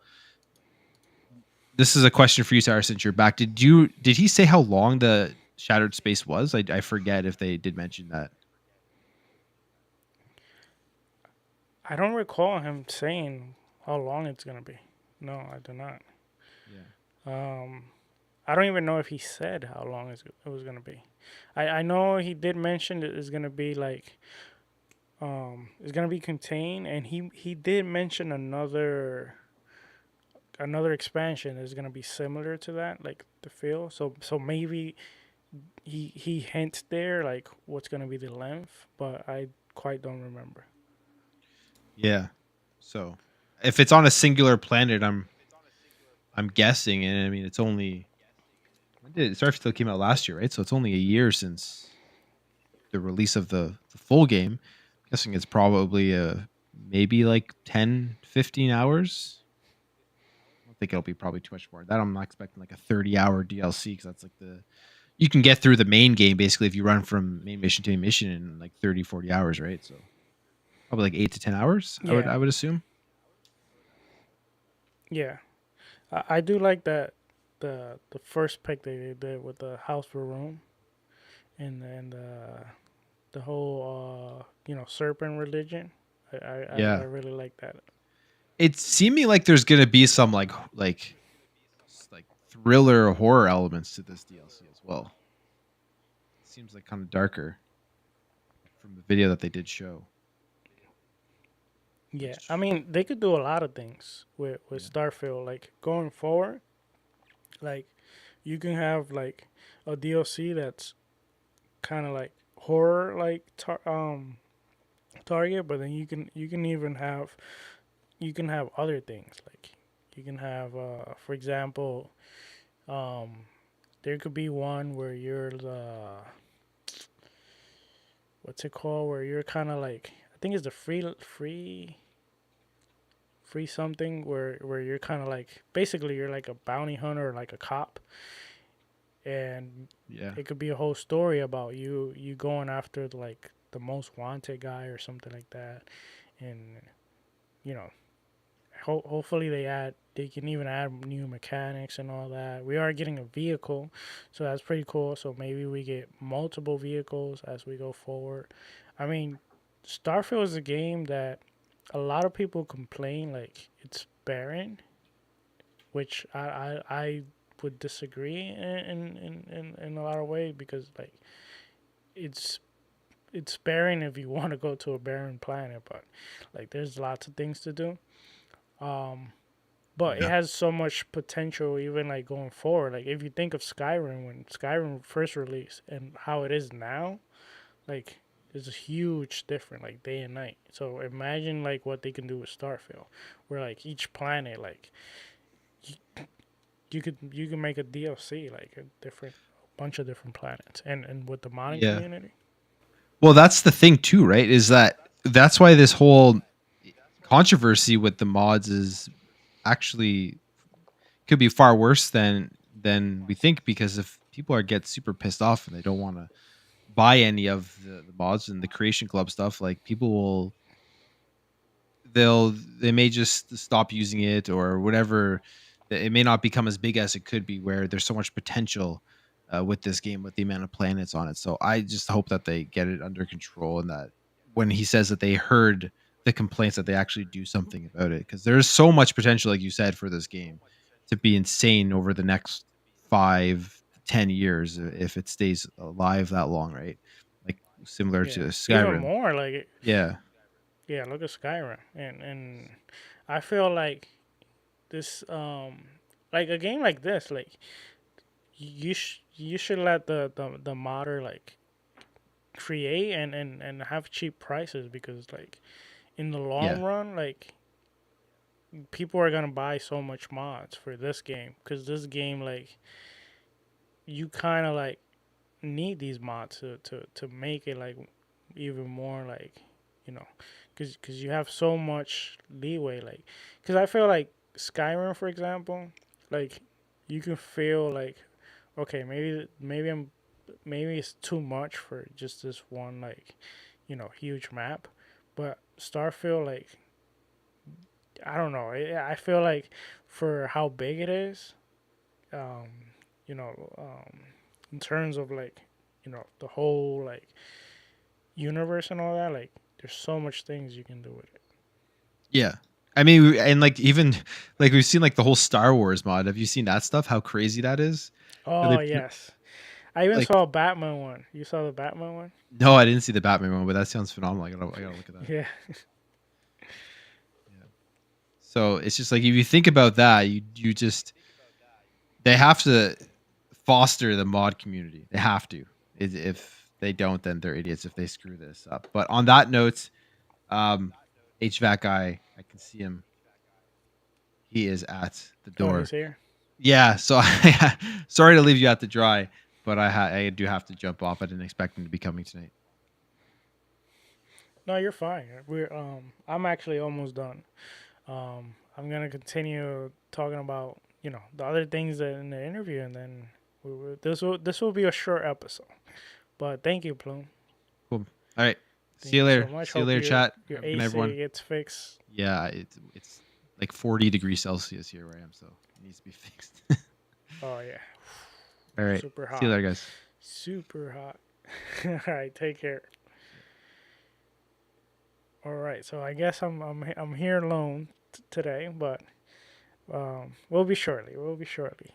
This is a question for you, Sarah, since you're back. Did he say how long the shattered space was? I forget if they did mention that. I don't recall him saying how long it's gonna be. No, I do not. Yeah. Um, I don't even know if he said how long it was gonna be. I know he did mention it is gonna be like it's gonna be contained, and he did mention another expansion is gonna be similar to that, like the feel. So maybe he hints there like what's gonna be the length, but I quite don't remember. Yeah. So if it's on a singular planet, I'm guessing, and I mean it's only when did Starfield came out last year, right? So it's only a year since the release of the full game. I'm guessing it's probably maybe like 10, 15 hours. I don't think it'll be probably too much more. That I'm not expecting like a 30-hour DLC because that's like the you can get through the main game basically if you run from main mission to main mission in like 30, 40 hours, right? So probably like 8 to 10 hours, Yeah, I would assume. yeah. I do like that the first pick they did with the house for room and the whole serpent religion. I Yeah. really like that. It's seeming like there's gonna be some like thriller or horror elements to this DLC as well. Seems like kind of darker from the video that they did show. Yeah, I Which mean they could do a lot of things with yeah, Starfield. Like going forward, like you can have like a DLC that's kind of like horror like target, but then you can even have you can have other things like you can have for example um there could be one where you're the what's it called where you're kind of like I think it's the free something where you're kind of like basically you're like a bounty hunter or like a cop, and yeah, it could be a whole story about you going after like the most wanted guy or something like that, and you know hopefully they can even add new mechanics and all that. We are getting a vehicle, so that's pretty cool. So maybe we get multiple vehicles as we go forward. I mean, Starfield is a game that a lot of people complain like it's barren, which I would disagree in a lot of ways because like it's it's barren if you want to go to a barren planet, but like there's lots of things to do. Um, but it yeah, has so much potential even like going forward. Like if you think of Skyrim when Skyrim first released and how it is now, like there's a huge difference like day and night. So imagine like what they can do with Starfield, where like each planet like you can make a DLC like a different bunch of different planets and with the modding yeah. community. Well, that's the thing too, right? Is that that's why this whole controversy with the mods is actually could be far worse than we think because if people are get super pissed off and they don't want to buy any of the mods and the creation club stuff, like people will they may just stop using it or whatever. It may not become as big as it could be where there's so much potential with this game with the amount of planets on it. So I just hope that they get it under control and that when he says that they heard the complaints that they actually do something about it because there's so much potential like you said for this game to be insane over the next 5 to 10 years if it stays alive that long, right? Like similar to Yeah, even Skyrim. more like Yeah. yeah. Look at Skyrim and I feel like this like a game like this like you should let the modder like create and have cheap prices because like in the long Yeah. run like people are gonna buy so much mods for this game because this game like you kind of like need these mods to make it like even more like you know because you have so much leeway like because I feel like Skyrim for example like you can feel like okay maybe it's too much for just this one like huge map, but Starfield like I don't know I feel like for how big it is um you know in terms of like the whole like universe and all that like there's so much things you can do with it. Yeah. I mean, and like even like we've seen like the whole Star Wars mod. Have you seen that stuff? How crazy that is? How Oh they put yes, I even like saw a Batman one. You saw the Batman one? no, I didn't see the Batman one, but that sounds phenomenal. I gotta look at that. Yeah. Yeah. So it's just like if you think about that, you just they have to foster the mod community. They have to. If they don't, then they're idiots if they screw this up. But on that note, um, HVAC guy, I can see him. He is at the Oh, he's door. here. Yeah, so sorry to leave you at the dry, but I do have to jump off. I didn't expect him to be coming tonight. No, you're fine. I'm actually almost done. I'm gonna continue talking about the other things that in the interview, and then this will be a short episode. But thank you, Plume. Cool. All right. See Thank you you so later. much. See you Hope later, chat. your Have a good night, everyone. AC gets fixed. Yeah, it's like 40 degrees Celsius here where I am, so it needs to be fixed. Oh yeah, All right. super See you hot. later, guys. Super hot. All right, take care. All right, so I guess I'm here alone today, but we'll be shortly. We'll be shortly.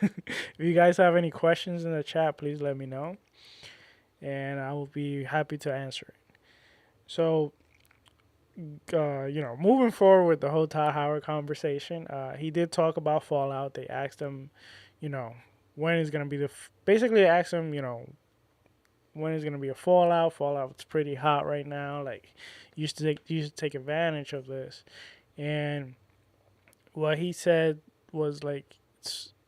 If you guys have any questions in the chat, please let me know, and I will be happy to answer it. So, moving forward with the whole Todd Howard conversation, he did talk about Fallout. They asked him, you know, when is gonna be basically asked him, when is gonna be a Fallout. Fallout's pretty hot right now. Like, you used to take advantage of this, and what he said was like,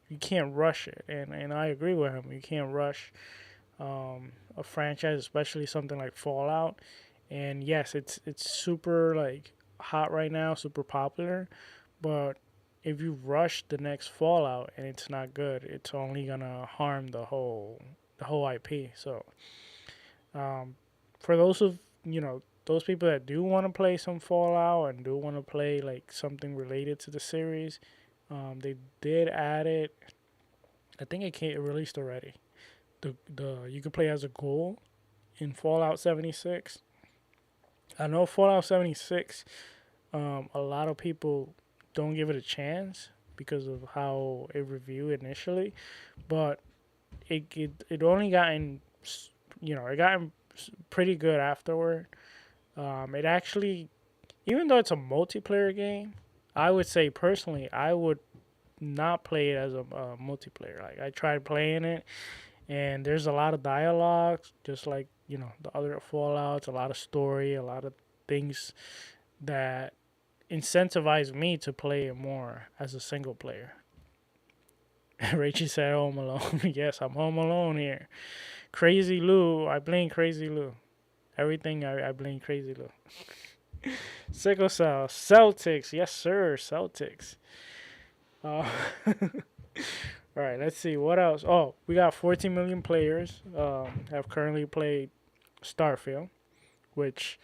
you can't rush it, and I agree with him. You can't rush a franchise, especially something like Fallout. And yes, it's super like hot right now, super popular. But if you rush the next Fallout and it's not good, it's only gonna harm the whole IP. So um, for those people that do want to play some Fallout and do want to play like something related to the series, they did add it. I think it released already. The you can play as a ghoul in Fallout 76. I know Fallout 76. A lot of people don't give it a chance because of how it reviewed initially, but it only gotten it gotten pretty good afterward. It actually, even though it's a multiplayer game, I would say personally I would not play it as a multiplayer. Like, I tried playing it, and there's a lot of dialogue, just like the other Fallout's. A lot of story, a lot of things that incentivize me to play it more as a single player. Rachel said Home Alone. Yes, I'm home alone here. Crazy Lou, I blame Crazy Lou. Everything I blame Crazy Lou. Sickle Cell, Celtics, yes sir, Celtics. Uh, all right, let's see what else. Oh, we got 14 million players have currently played Starfield, which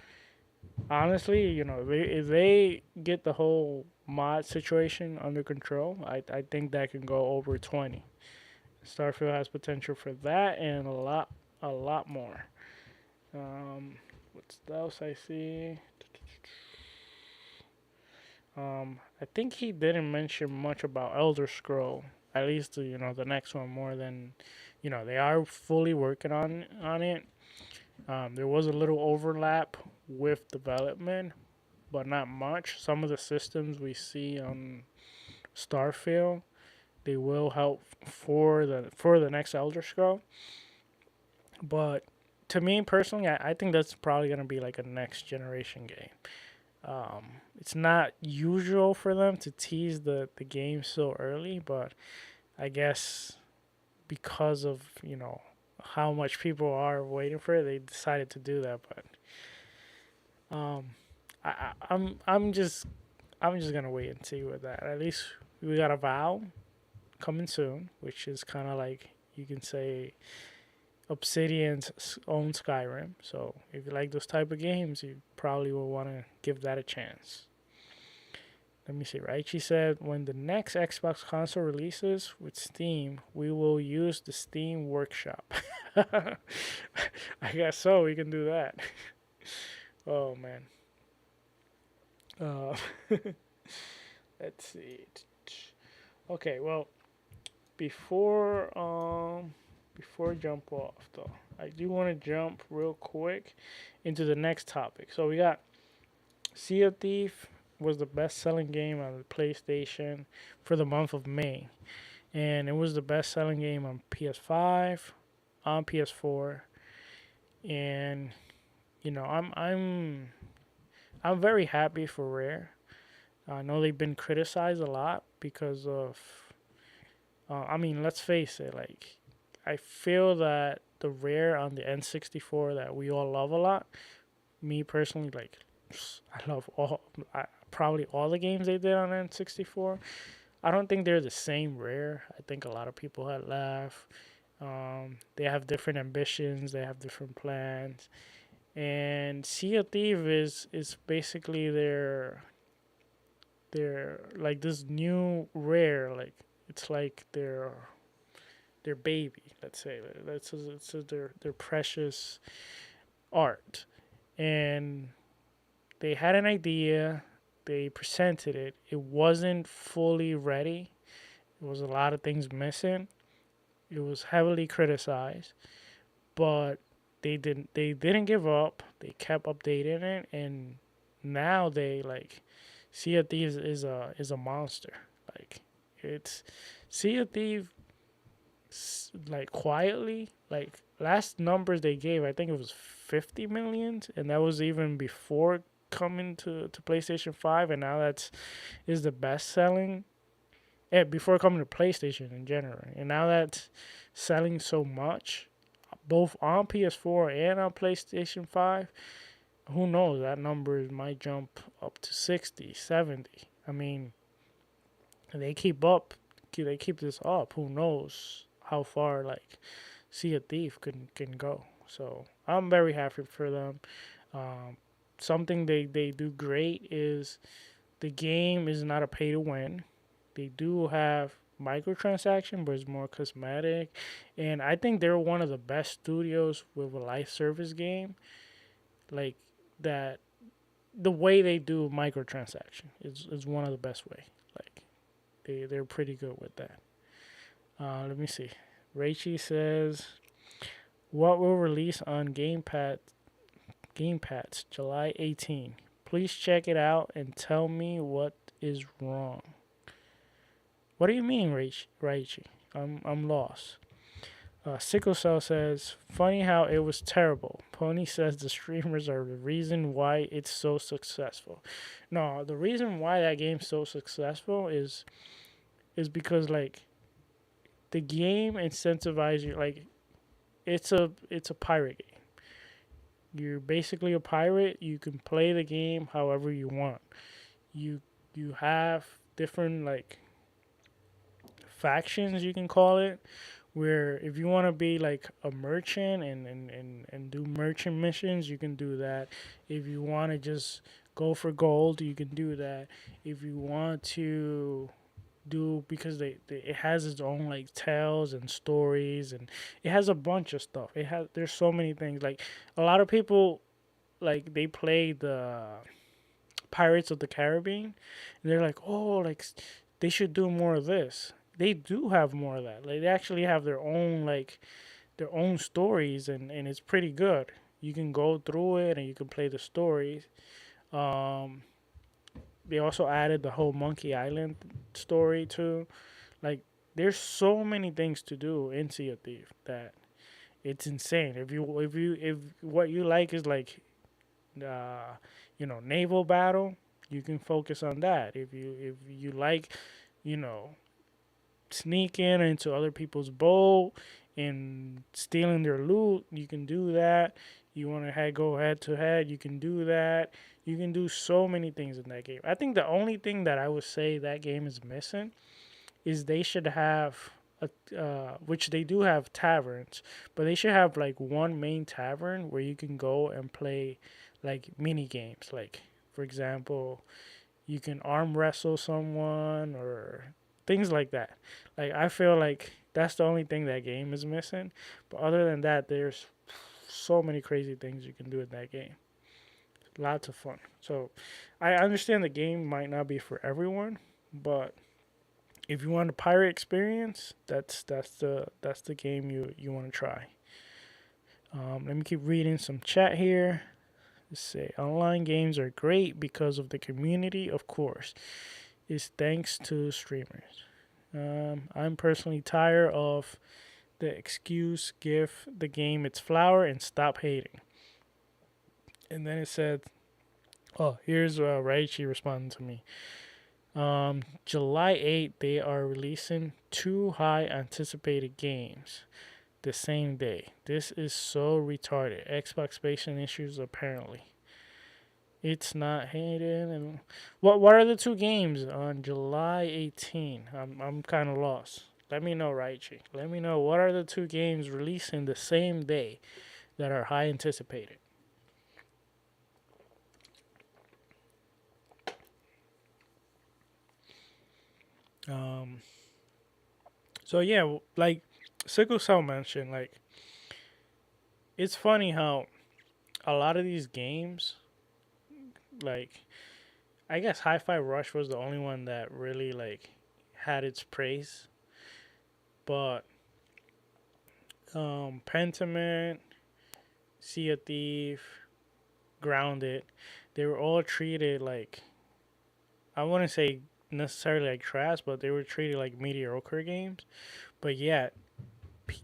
honestly, if they get the whole mod situation under control, I think that can go over 20. Starfield has potential for that and a lot more. What else I see? I think he didn't mention much about Elder Scroll. At least the next one more than they are fully working on it. There was a little overlap with development, but not much. Some of the systems we see on Starfield, they will help for the next Elder Scroll. But to me personally, I think that's probably gonna be like a next generation game. It's not usual for them to tease the game so early, but I guess because of how much people are waiting for it, they decided to do that. But I'm just gonna wait and see with that. At least we got a Vow coming soon, which is kind of like, you can say, Obsidian's own Skyrim. So if you like those type of games, you probably will want to give that a chance. Let me see. Raichi said, when the next Xbox console releases with Steam, we will use the Steam Workshop. I guess so. We can do that. Oh man. Uh, let's see. Okay. Well, before before I jump off though, I do want to jump real quick into the next topic. So we got Sea of Thief was the best selling game on the PlayStation for the month of May. and it was the best selling game on PS5, on PS4, and I'm very happy for Rare. I know they've been criticized a lot because of. I mean, let's face it. Like, I feel that the Rare on the N64 that we all love a lot. Me personally, like, I love probably all the games they did on N64. I don't think they're the same Rare. I think a lot of people had left. They have different ambitions. They have different plans. And Sea of Thieves is basically their like this new Rare. Like, it's like their baby. Let's say that's it's their precious art. And they had an idea. They presented it. It wasn't fully ready. There was a lot of things missing. It was heavily criticized, but they didn't give up. They kept updating it, and now they like Sea of Thieves is a monster. Like, it's Sea of Thieves, like, quietly, like, last numbers they gave, I think it was 50 millions, and that was even before coming to PlayStation 5, and now that's is the best selling, before coming to PlayStation in general, and now that's selling so much, both on PS4 and on PlayStation 5. Who knows, that number might jump up to 60, 70. I mean, they keep this up, who knows how far, like, See a Thief can go. So I'm very happy for them. Um, Something they do great is the game is not a pay to win. They do have microtransaction, but it's more cosmetic. And I think they're one of the best studios with a live service game. Like, that, the way they do microtransaction is one of the best way. Like, they're pretty good with that. Let me see. Raichi says, "What will release on Game Pass July 18? Please check it out and tell me what is wrong." What do you mean, Raichi? I'm lost. Sickle Cell says, "Funny how it was terrible." Pony says the streamers are the reason why it's so successful. No, the reason why that game's so successful is because, like, the game incentivizes you. Like, it's a pirate game. You're basically a pirate. You can play the game however you want. You you have different, like, factions, you can call it, where if you want to be like a merchant and do merchant missions, you can do that. If you want to just go for gold, you can do that. If you want to do, because it has its own, like, tales and stories, and it has a bunch of stuff. There's so many things. Like, a lot of people, like, they play the Pirates of the Caribbean, and they're like, oh, like, they should do more of this. They do have more of that. Like, they actually have their own stories, and it's pretty good. You can go through it and you can play the stories. Um, they also added the whole Monkey Island story too. Like, there's so many things to do in Sea of Thieves that it's insane. If what you like is, like, naval battle, you can focus on that. If you like, you know, sneaking into other people's boat and stealing their loot, you can do that. You want to go head to head, you can do that. You can do so many things in that game. I think the only thing that I would say that game is missing is they should have which they do have taverns, but they should have, like, one main tavern where you can go and play, like, mini games. Like, for example, you can arm wrestle someone or things like that. Like, I feel like that's the only thing that game is missing. But other than that, there's so many crazy things you can do in that game. Lots of fun. So I understand the game might not be for everyone, but if you want a pirate experience, that's the game you want to try. Let me keep reading some chat here. Let's say online games are great because of the community, of course. It's thanks to streamers. I'm personally tired of the excuse, give the game its flower and stop hating. And then it said, oh, here's Raichi responding to me. July 8th, they are releasing two high anticipated games the same day. This is so retarded. Xbox patient issues apparently. It's not hated. And what are the two games on July 18? I'm kind of lost. Let me know, Raichi. Let me know what are the two games releasing the same day that are high anticipated. Um, so yeah, like Sickle Cell mentioned, like it's funny how a lot of these games, like I guess Hi-Fi Rush was the only one that really like had its praise, but Pentiment, Sea of Thief, Grounded, they were all treated like I wouldn't say necessarily like trash, but they were treated like mediocre games. But yet,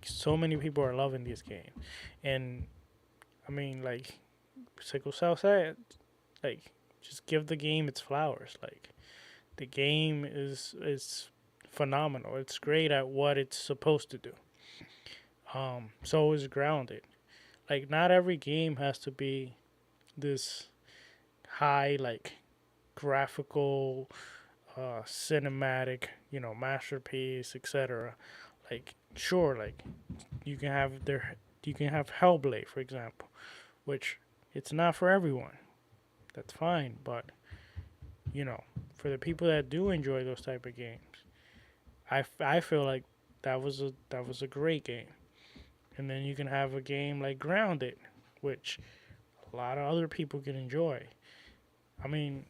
so many people are loving these games, and I mean, like Sickle Cell said, like just give the game its flowers. Like the game is phenomenal. It's great at what it's supposed to do. So is Grounded. Like not every game has to be this high like graphical cinematic, masterpiece, etc. Like sure, like you can have their you can have Hellblade, for example, which it's not for everyone. That's fine, but for the people that do enjoy those type of games, I feel like that was a great game. And then you can have a game like Grounded, which a lot of other people can enjoy. I mean,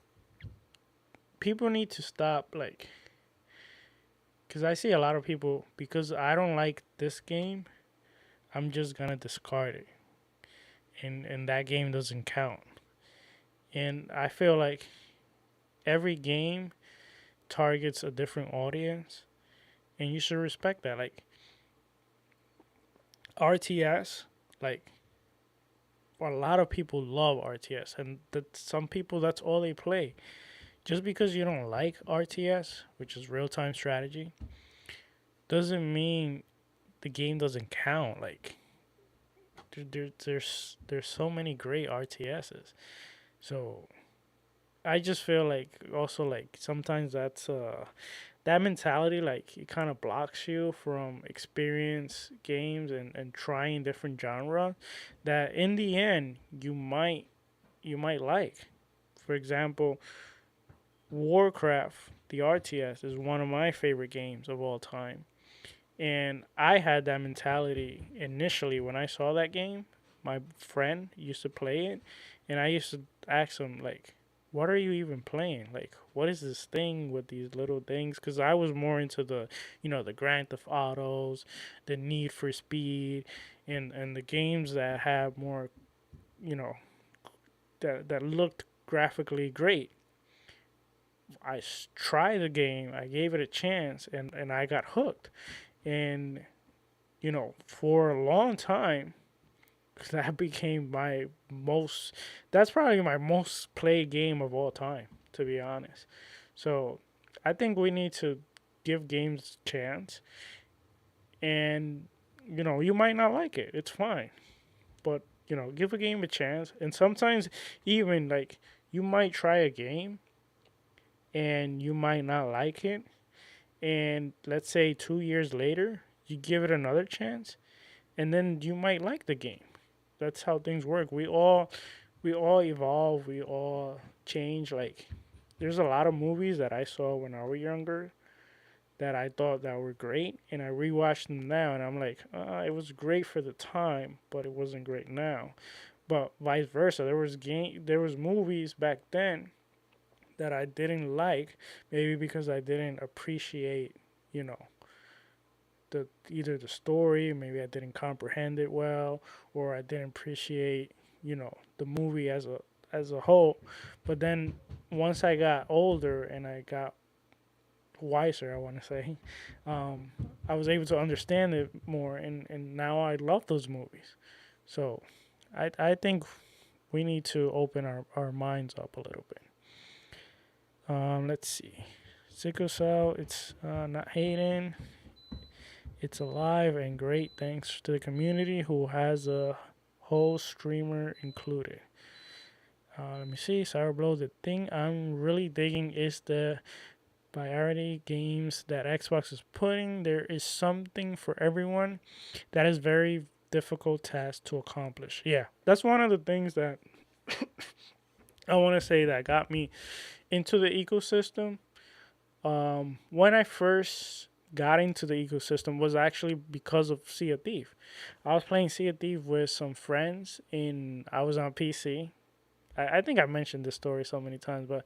people need to stop like because I see a lot of people because I don't like this game. I'm just gonna discard it, and that game doesn't count. And I feel like every game targets a different audience, and you should respect that. Like RTS, like a lot of people love RTS, and that some people that's all they play. Just because you don't like RTS, which is real time strategy, doesn't mean the game doesn't count. Like there's so many great RTSs. So I just feel like also like sometimes that mentality like it kind of blocks you from experience games and trying different genre that in the end you might like. For example, Warcraft, the RTS, is one of my favorite games of all time. And I had that mentality initially when I saw that game. My friend used to play it, and I used to ask him like, "What are you even playing? Like, what is this thing with these little things?" Because I was more into the Grand Theft Autos, the Need for Speed, and the games that have more, you know, that looked graphically great. Tried the game, I gave it a chance, and I got hooked. And for a long time, that became my most. That's probably my most played game of all time, to be honest. So, I think we need to give games a chance, and you might not like it. It's fine, but give a game a chance. And sometimes, even like you might try a game, and you might not like it, and let's say 2 years later, you give it another chance, and then you might like the game. That's how things work. We all evolve. We all change. Like there's a lot of movies that I saw when I was younger that I thought that were great, and I rewatched them now, and I'm like, it was great for the time, but it wasn't great now. But vice versa, there was movies back then that I didn't like, maybe because I didn't appreciate, you know, either the story, maybe I didn't comprehend it well, or I didn't appreciate, the movie as a whole. But then once I got older and I got wiser, I want to say. Um, I was able to understand it more, and now I love those movies. So I think we need to open our minds up a little bit. Let's see. Sickle cell, it's not hating. It's alive and great thanks to the community who has a whole streamer included. Let me see. Sourblow, the thing I'm really digging is the priority games that Xbox is putting. There is something for everyone. That is very difficult task to accomplish. Yeah, that's one of the things that I want to say that got me into the ecosystem. When I first got into the ecosystem was actually because of Sea of Thief. I was playing Sea of Thief with some friends in I was on PC. I think I mentioned this story so many times, but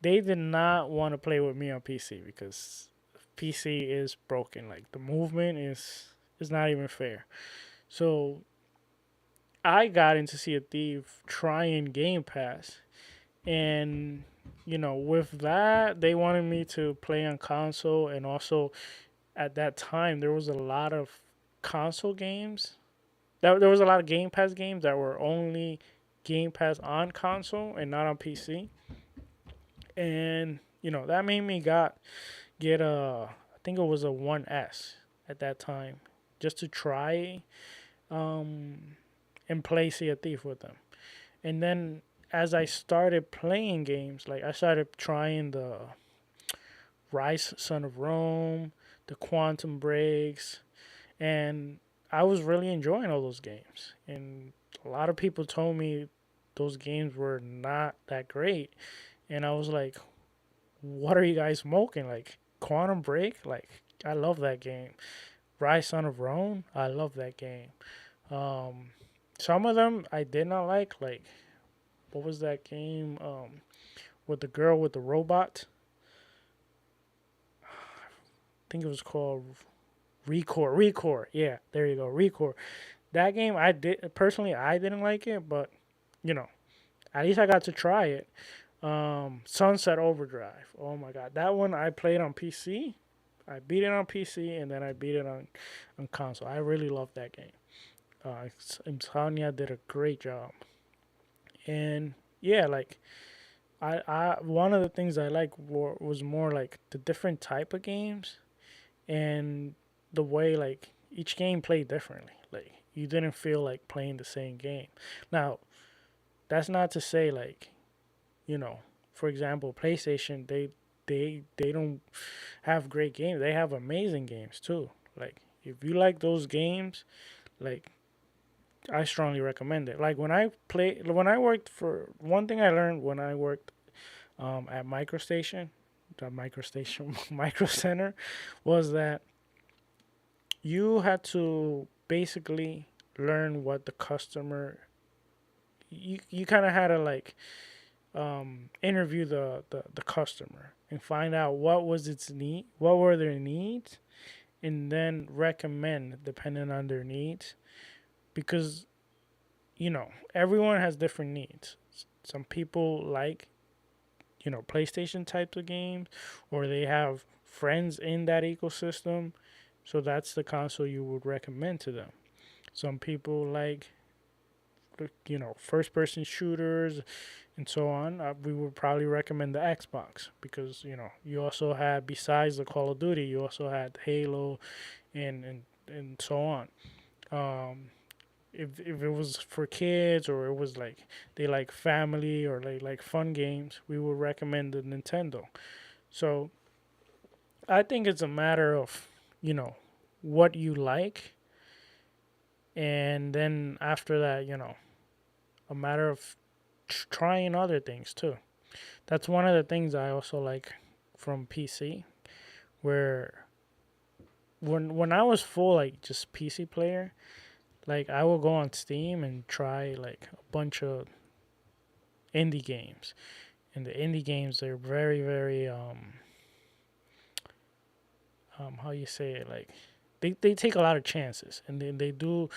they did not want to play with me on PC because PC is broken. Like the movement is not even fair. So I got into Sea of Thief trying Game Pass, and with that they wanted me to play on console, and also at that time there was a lot of console games. There was a lot of Game Pass games that were only Game Pass on console and not on PC, and that made me get I think it was a 1S at that time, just to try um and play Sea of Thief with them. And then as I started playing games, like I started trying the Rise Son of Rome, the Quantum Breaks, and I was really enjoying all those games. And a lot of people told me those games were not that great, and I was like, "What are you guys smoking? Like Quantum Break? Like I love that game. Rise Son of Rome? I love that game." Um, some of them I did not like. Like what was that game? With the girl with the robot. I think it was called Recore. Recore. Yeah, there you go. Recore. That game I did personally I didn't like it, but you know, at least I got to try it. Sunset Overdrive. Oh my god, that one I played on PC. I beat it on PC and then I beat it on console. I really love that game. Insomnia did a great job, and yeah, like I one of the things I like was more like the different type of games and the way like each game played differently. Like you didn't feel like playing the same game. Now that's not to say like for example, PlayStation they don't have great games. They have amazing games too. Like if you like those games, like I strongly recommend it. Like when I worked for one thing I learned when I worked at Micro Center, was that you had to basically learn what the customer. You kind of had to like interview the customer and find out what were their needs, and then recommend depending on their needs, because everyone has different needs. Some people like PlayStation types of games, or they have friends in that ecosystem, so that's the console you would recommend to them. Some people like first person shooters and so on. We would probably recommend the Xbox because you also had, besides the Call of Duty, you also had Halo and so on. Um, if it was for kids, or it was like they like family or like fun games, we would recommend the Nintendo. So I think it's a matter of what you like, and then after that, a matter of trying other things too. That's one of the things I also like from PC, where when I was full like just PC player, like I will go on Steam and try like a bunch of indie games. And the indie games, they're very very how you say it, like they take a lot of chances, and then they do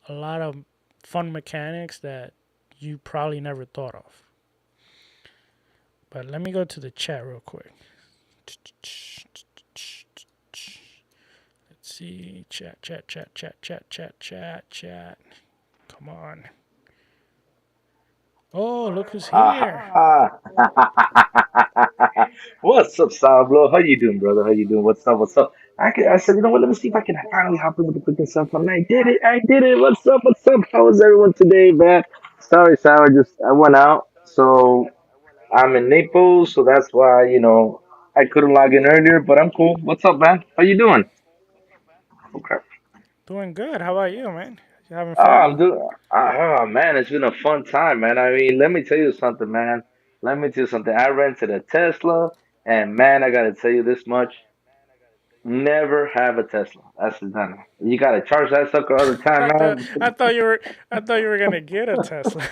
a lot of fun mechanics that you probably never thought of. But let me go to the chat real quick. Let's see. Chat, chat, chat, chat, chat, chat, chat, chat. Come on. Oh, look who's here. Aha! What's up, Sourblow? How you doing, brother? How you doing? What's up? What's up? I said, you know what? Let me see if I can finally hop in with the freaking stuff. And I did it. I did it. What's up? What's up? How is everyone today, man? Sorry, Sour. I went out, so I'm in Naples, so that's why I couldn't log in earlier. But I'm cool. What's up, man? How you doing? Okay. Doing good. How about you, man? You having Oh, fun? I'm doing. Oh man, it's been a fun time, man. I mean, let me tell you something, man. Let me tell you something. I rented a Tesla, and man, I gotta tell you this much: never have a Tesla. That's the done. You gotta charge that sucker all the time, I thought man. I thought you were I thought you were gonna get a Tesla.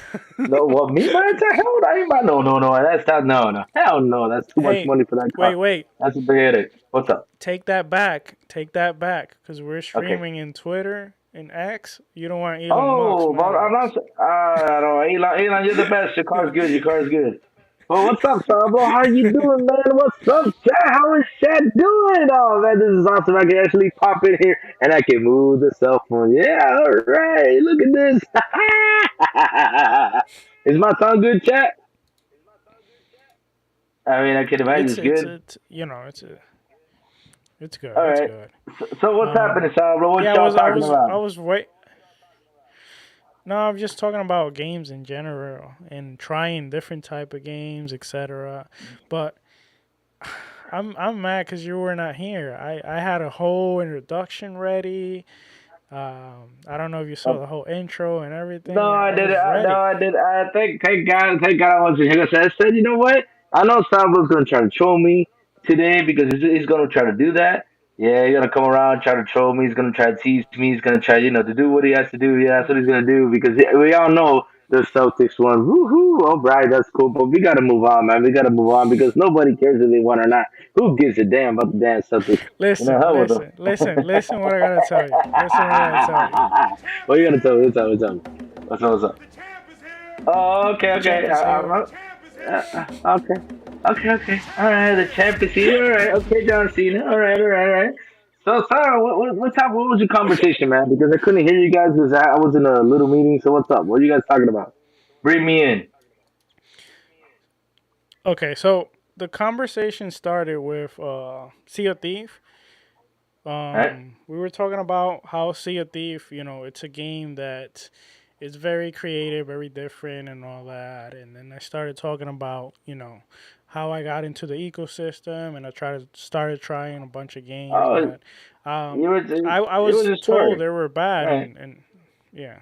No, well, me by the time, hell, I ain't about no, no, no. That's not no, no, hell no. That's too much Hey, money for that wait, car. wait. That's a big headache. What's up? Take that back. Take that back. Cause we're Okay. streaming in Twitter and X. You don't want Elon Musk Oh, mad but at I'm not. us. I don't know. Elon, you're the best. Your car's good. Your car's good. Well, what's up, Starbo? How you doing, man? What's up, chat? How is chat doing? Oh, man, this is awesome. I can actually pop in here and I can move the cell phone. Yeah, all right. Look at this. Is my sound good, chat? I mean, I can imagine It's it's it's good. it's you know it's good. All It's right. good. So what's happening, Starbo? What Yeah, y'all talking about? I was wait. No, I'm just talking about games in general and trying different type of games, etc. But I'm mad because you were not here. I had a whole introduction ready. I don't know if you saw the whole intro and No, everything. I I did it. was No, ready. I did. I thank God I was here. I said, you know what? I know Salvo's gonna try to troll me today because he's gonna try to do that. Yeah, he's gonna come around, try to troll me. He's gonna try to tease me. He's gonna try, to do what he has to do. Yeah, that's what he's gonna do because we all know the Celtics won. Woohoo! All right, that's cool. But we gotta move on, man. We gotta move on because nobody cares if they won or not. Who gives a damn about the damn Celtics? Listen, Hell with them. listen, listen, listen. What I gotta tell you. Listen, what I gotta tell you. What you gonna tell me? Tell me. What's up? What's up? Oh, okay, The okay. champ is here. Okay. Okay. All right, the champ is here. All right, okay, John Cena. All right. So, Sarah, what was your conversation, man? Because I couldn't hear you guys because I was in a little meeting. So, what's up? What are you guys talking about? Bring me in. Okay, so the conversation started with Sea of Thief. All right. We were talking about how Sea of Thief, it's a game that is very creative, very different, and all that. And then I started talking about, how I got into the ecosystem, and I started trying a bunch of games Oh, that, um, you were I it was was a told story. they were bad, Right. and yeah,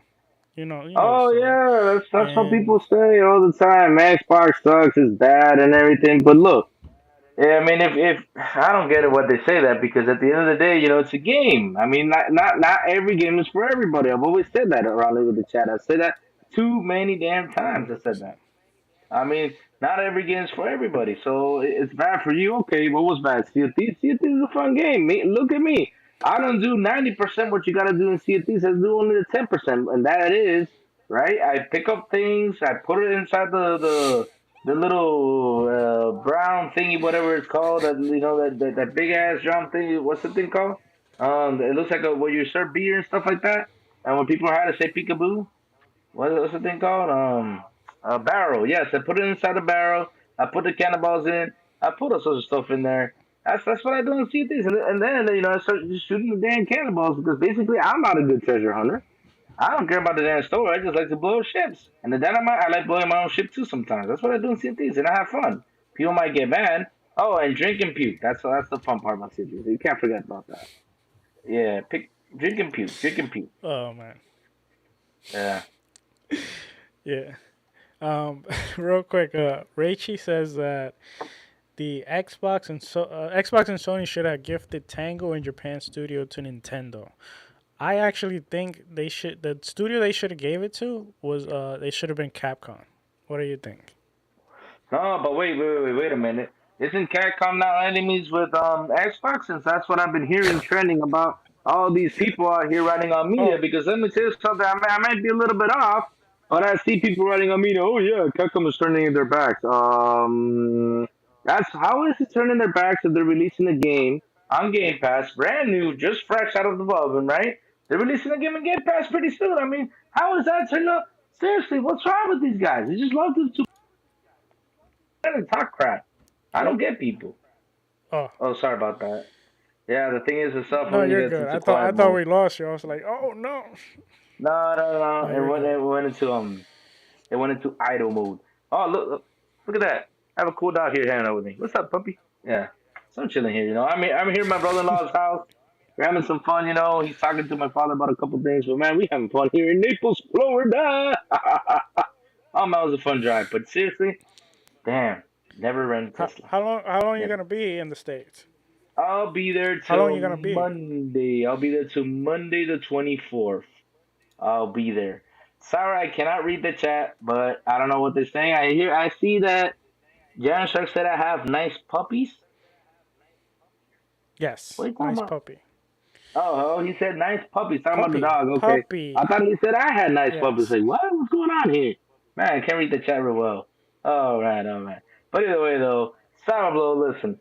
you know the Oh story, yeah, that's what and people say all the time. Xbox sucks, it's bad, and everything. But look. Yeah, I mean, if I don't get it what they say that because at the end of the day, it's a game. I mean, not every game is for everybody. I've always said that around with the chat. I said that too many damn times. I said 100%. that. I mean, not every game is for everybody. So it's bad for you. Okay, what was bad? Sea of Thieves. Sea of Thieves is a fun game. Look at me. I don't do 90% what you got to do in Sea of Thieves. I do only the 10%, and that is right. I pick up things. I put it inside the little brown thingy, whatever it's called. That big ass drum thingy. What's the thing called? It looks like a where you serve beer and stuff like that. And when people are to say peekaboo, what's the thing called? A barrel. Yes, I put it inside a barrel. I put the cannonballs in. I put all sorts of stuff in there. That's what I do in CTs. And then I start just shooting the damn cannonballs because basically I'm not a good treasure hunter. I don't care about the damn store. I just like to blow up ships. And the dynamite, I like blowing my own ship too sometimes. That's what I do in CTs, and I have fun. People might get mad. Oh, and drink and puke. That's the fun part about CTs. You can't forget about that. Yeah, drink and puke. Drink and puke. Oh man, Yeah. yeah. Real quick, Raichi says that the Xbox and Sony should have gifted Tango in Japan studio to Nintendo. I actually think the studio they should have gave it to was they should have been Capcom. What do you think? No, but wait a minute. Isn't Capcom now enemies with Xbox? Since that's what I've been hearing trending about all these people out here writing on media. Oh, Because let me tell you something, I might be a little bit off, but I see people writing on media. Oh yeah, Capcom is turning their backs. That's how is it turning their backs if they're releasing a game on Game Pass, brand new, just fresh out of the oven, right? They're releasing a game on Game Pass pretty soon. I mean, how is that turning up? Seriously, what's wrong with these guys? They just love to talk crap. I don't Yep. get people. Oh, Oh, sorry about that. Yeah, the thing is, the cell no, phone you're gets good. into I quiet thought mode. we lost you. I was like, oh no. No, no, No, no. you're good. It went into it went into idle mode. Oh, look at that. I have a cool dog here hanging out with me. What's up, puppy? Yeah. So I'm chilling here, you know. I'm here at my brother-in-law's house. We're having some fun, you know. He's talking to my father about a couple things, but man, we having fun here in Naples, Florida. Oh man, it was a fun drive. But seriously, damn, never rent Tesla. How long are you Never. gonna be in the states? I'll be there How long are till you gonna be? Monday. I'll be there till Monday the 24th. I'll be there. Sorry, I cannot read the chat, but I don't know what they're saying. I see that Jan Shark said I have nice puppies. What Yes, are you talking nice about? puppy. He said nice puppies. Talking about the Puppy, dog. Okay. I puppy. thought he said I had nice puppies. Yes. Like, what? What's going on here? Man, I can't read the chat real well. All right, all right. But either way, though, Sourblow, listen.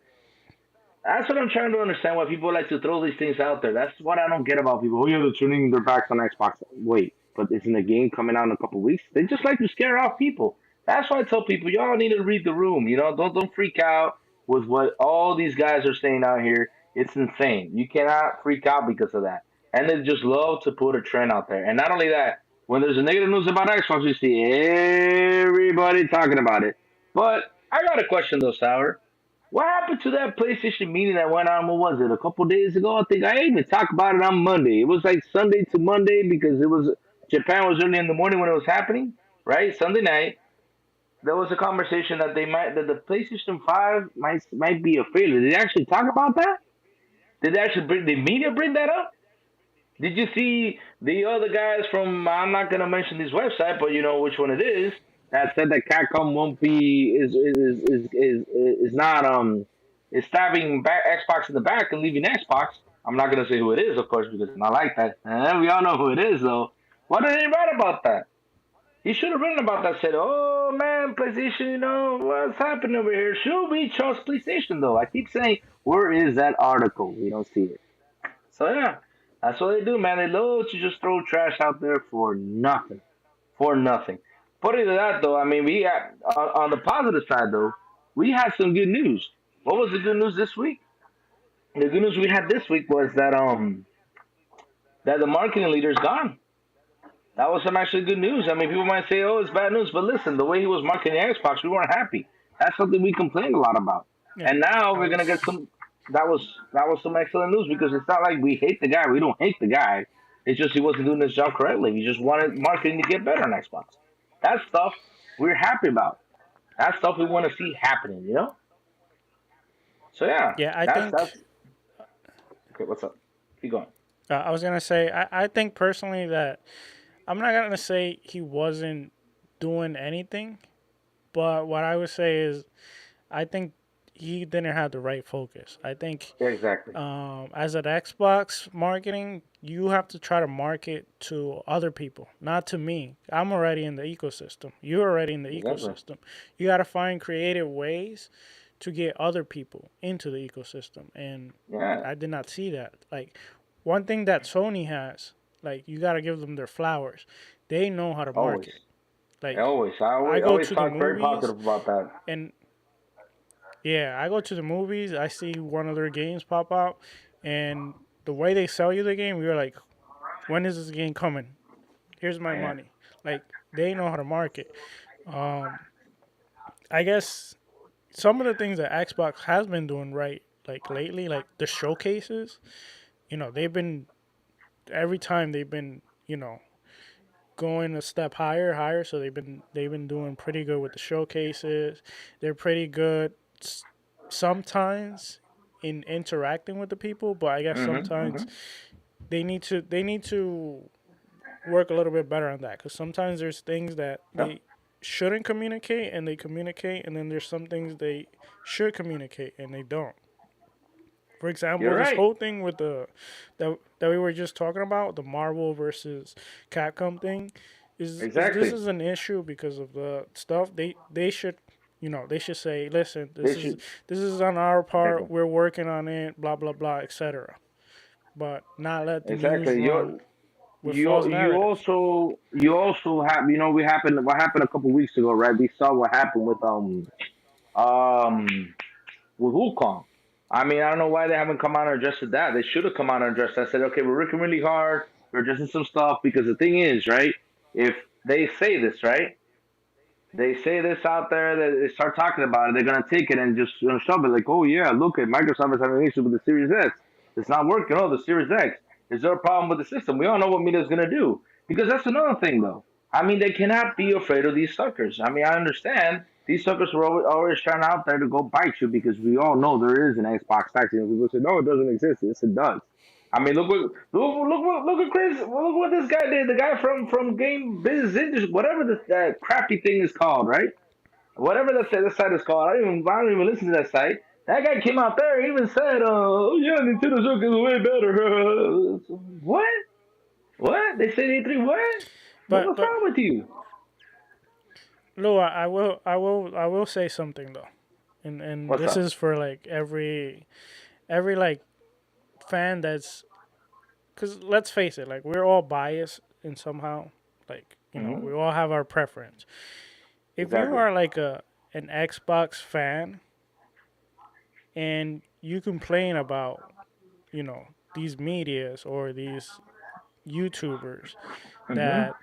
That's what I'm trying to understand why people like to throw these things out there. That's what I don't get about people. Oh, yeah, they're turning their backs on Xbox. Wait, but isn't the game coming out in a couple weeks? They just like to scare off people. That's why I tell people, y'all need to read the room. You know, don't freak out with what all these guys are saying out here. It's insane. You cannot freak out because of that. And they just love to put a trend out there. And not only that, when there's a negative news about Xbox, you see everybody talking about it. But I got a question though, Sour. What happened to that PlayStation meeting that went on? What was it? A couple days ago, I think I even talked about it on Monday. It was like Sunday to Monday because it was Japan was early in the morning when it was happening, right? Sunday night, there was a conversation that that the PlayStation 5 might be a failure. Did they actually talk about that? Did they actually bring the media bring that up? Did you see the other guys from? I'm not gonna mention this website, but you know which one it is. That said that Capcom won't be is not is stabbing back Xbox in the back and leaving Xbox. I'm not gonna say who it is, of course, because I like that. We all know who it is, though. Why did he write about that? He should have written about that. Said, "Oh man, PlayStation, you know what's happening over here? Should we trust PlayStation though?" I keep saying, "Where is that article? We don't see it." So yeah, that's what they do, man. They love to just throw trash out there for nothing, for nothing. Putting to that though, I mean, we had, on the positive side though, we had some good news. What was the good news this week? The good news we had this week was that the marketing leader is gone. That was some actually good news. I mean, people might say, "Oh, it's bad news," but listen, the way he was marketing Xbox, we weren't happy. That's something we complained a lot about. Yeah. And now I we're gonna get was. some. That was some excellent news because it's not like we hate the guy. We don't hate the guy. It's just he wasn't doing his job correctly. We just wanted marketing to get better on Xbox. That stuff we're happy about. That stuff we want to see happening. You know. So yeah, Yeah, I that's think. okay. What's up? Keep going. I was gonna say. I think personally that I'm not gonna say he wasn't doing anything, but what I would say is I think he didn't have the right focus. I think Yeah, exactly. as an Xbox marketing, you have to try to market to other people, not to me. I'm already in the ecosystem. You're already in the Exactly. ecosystem. You got to find creative ways to get other people into the ecosystem. And Yeah. I did not see that. Like, one thing that Sony has, like, you got to give them their flowers. They know how to Always. market. Like, Always. I I always go always to the talk very movies positive about that. and yeah, I go to the movies. I see one of their games pop out, and the way they sell you the game, you're like, "When is this game coming? Here's my Yeah. money." Like they know how to market. Um, I guess some of the things that Xbox has been doing right, like lately, like the showcases. They've been every time they've been, going a step higher, higher. So they've been doing pretty good with the showcases. They're pretty good sometimes in interacting with the people, but I guess Mhm. sometimes Mhm. they need to work a little bit better on that because sometimes there's things that Yep. they shouldn't communicate and they communicate, and then there's some things they should communicate and they don't. For example, You're this right. whole thing with that we were just talking about, the Marvel versus Capcom thing, is this Exactly. is an issue because of the stuff they should they should say, listen, They this is should this is on our exactly, part. We're working on it. Blah blah blah, etc. But not let the news exactly. run with false narratives. You also have we happened what happened a couple weeks ago, right? We saw what happened um with Wukong. I mean, I don't know why they haven't come out and addressed that. They should have come out and addressed that. Said, okay, we're working really hard. We're addressing some stuff because the thing is, right? If they say this, right? They say this out there that they start talking about it, they're gonna take it and just shove it like, oh yeah, look at Microsoft is having an issue with the Series X. It's not working. Oh, the Series X. Is there a problem with the system? We all know what media's gonna do because that's another thing though. I mean, they cannot be afraid of these suckers. I mean, I understand these suckers were always trying out there to go bite you because we all know there is an Xbox tax. People say no, it doesn't exist. Yes, it does. I mean, look at Chris. Look what this guy did. The guy from Game Business Industry, whatever this crappy thing is called, right? Whatever the site is called. I don't even listen to that site. That guy came out there and even said, "Oh yeah, Nintendo Switch is way better." What? What? They said E3. What? But What's wrong with you? Lou, I will say something though, and What's this up? is for like every like fan that's, because let's face it, like we're all biased in somehow, like Hmm. we all have our preference. If you Exactly. are like an Xbox fan and you complain about you know these medias or these YouTubers Hmm. that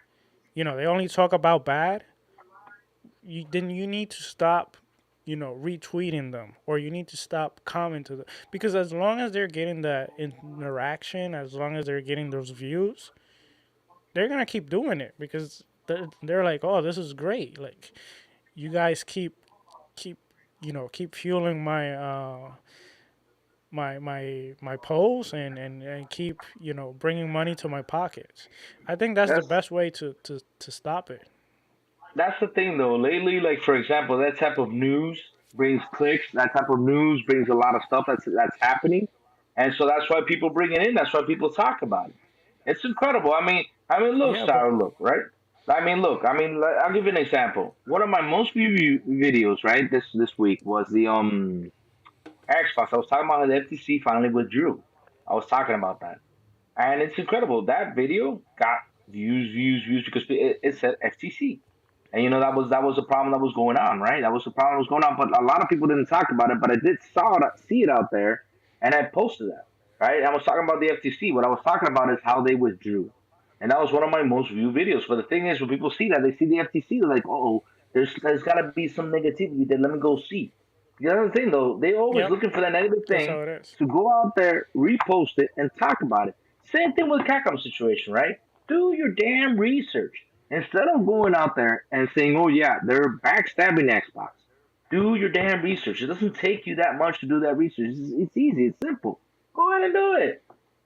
they only talk about bad, then you need to stop retweeting them, or you need to stop commenting them, because as long as they're getting that interaction, as long as they're getting those views, they're gonna keep doing it because they're like, oh, this is great, like you guys keep keep fueling my polls, and keep bringing money to my pockets. I think that's the That's best way to stop it. that's the thing though. Lately, like for example, that type of news brings clicks. That type of news brings a lot of stuff that's happening, and so that's why people bring it in. That's why people talk about it. It's incredible. I mean, look, Yeah, but Sarah, look, right? I mean, look. I mean, I'll give you an example. One of my most viewed videos, right, this week was the Xbox. I was talking about how the FTC finally withdrew. I was talking about that, and it's incredible. That video got views because it said FTC. And that was a problem that was going on, right? That was the problem that was going on. But a lot of people didn't talk about it. But I did see it out there, and I posted that, right? I was talking about the FTC. What I was talking about is how they withdrew, and that was one of my most viewed videos. But the thing is, when people see that, they see the FTC, they're like, "Oh, there's got to be some negativity there. Let me go see." The other thing, though, they always yep, looking for that negative that's thing how it is. to go out there, repost it, and talk about it. Same thing with Capcom situation, right? Do your damn research. Instead of going out there and saying, "Oh yeah, they're backstabbing Xbox," do your damn research. It doesn't take you that much to do that research. It's easy. It's simple. Go ahead and do it.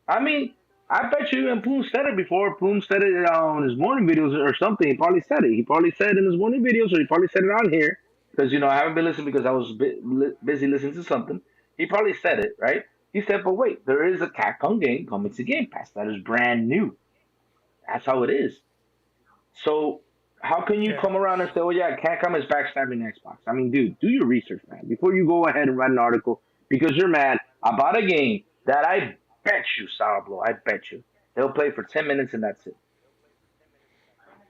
I mean, I bet you, and Plume said it before. Plume said it on his morning videos or something. He probably said it. He probably said it in his morning videos, or he probably said it on here because I haven't been listening because I was busy listening to something. He probably said it, right? He said, "But wait, there is a Capcom game coming to Game Pass that is brand new. That's how it is." So how can you Yeah, come around and say, "Oh yeah, Capcom is backstabbing Xbox"? I mean, dude, do your research, man, before you go ahead and write an article because you're mad about a game that I bet you, Sourblow, I bet you they'll play for 10 minutes and that's it.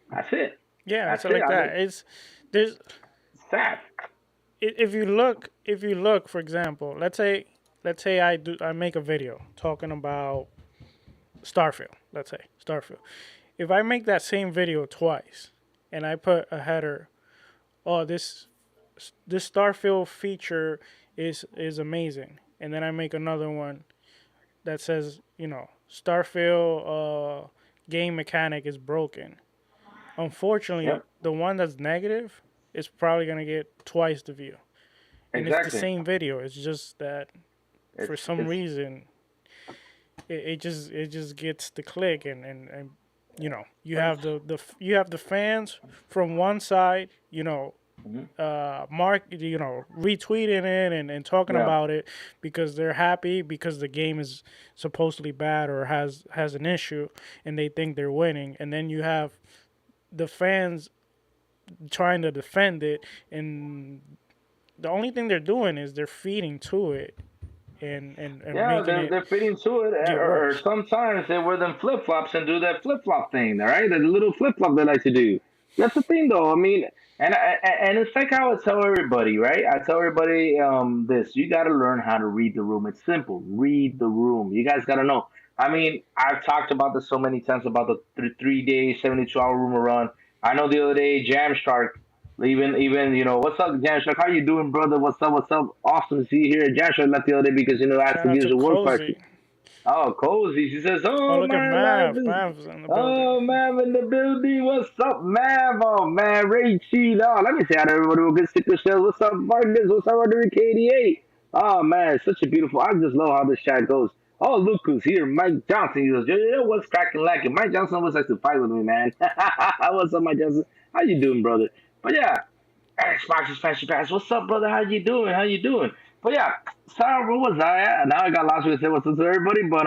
That's it. yeah, That's so it. like I mean, that. There's it's sad. if you look, for example, let's say I make a video talking about Starfield. Let's say Starfield. If I make that same video twice and I put a header, oh, this Starfield feature is amazing, and then I make another one that says, Starfield game mechanic is broken. Unfortunately, Yep. the one that's negative is probably gonna get twice the view, and it's the Exactly. same video. It's just that for some It's reason it just gets the click, and you but have it's the fans from one side, mhm. retweeting it and talking Yeah. about it because they're happy because the game is supposedly bad or has an issue, and they think they're winning, and then you have the fans trying to defend it, and the only thing they're doing is they're feeding to it and Yeah, making it they're fitting to it, get or worse. sometimes they wear them flip flops and do that flip flop thing, all right? The little flip flop they like to do. That's the thing, though. I mean, and it's like how I tell everybody, right? I tell everybody this: you got to learn how to read the room. It's simple. Read the room. You guys got to know. I mean, I've talked about this so many times about the 3 day, 72-hour rumor run. I know the other day, Jam Shark. Even what's up, Janshark? How you doing, brother? What's up? What's up? Awesome to see you here. Janshark left the other day because I asked Shout to out give us to a work question. Cozy. Oh, cozy. She says, Oh, "Oh, look at my life Mav. is Mav's in the building. oh, Mav in the building. What's up, Mav? Oh man, Ray Cheat. Oh, let me say hi to everybody who gets sick shells. What's up, Vargas? What's up, Roderick KD8? Oh man, such a beautiful. I just love how this chat goes. Oh, look who's here, Mike Johnson. He goes, yo, what's cracking lacking? Mike Johnson always likes to fight with me, man. What's up, Mike Johnson? How you doing, brother? But yeah, Xbox expansion pass. What's up, brother? How you doing? How you doing? But yeah, sorry, where was I at? Now I got lost with say what's up to everybody. But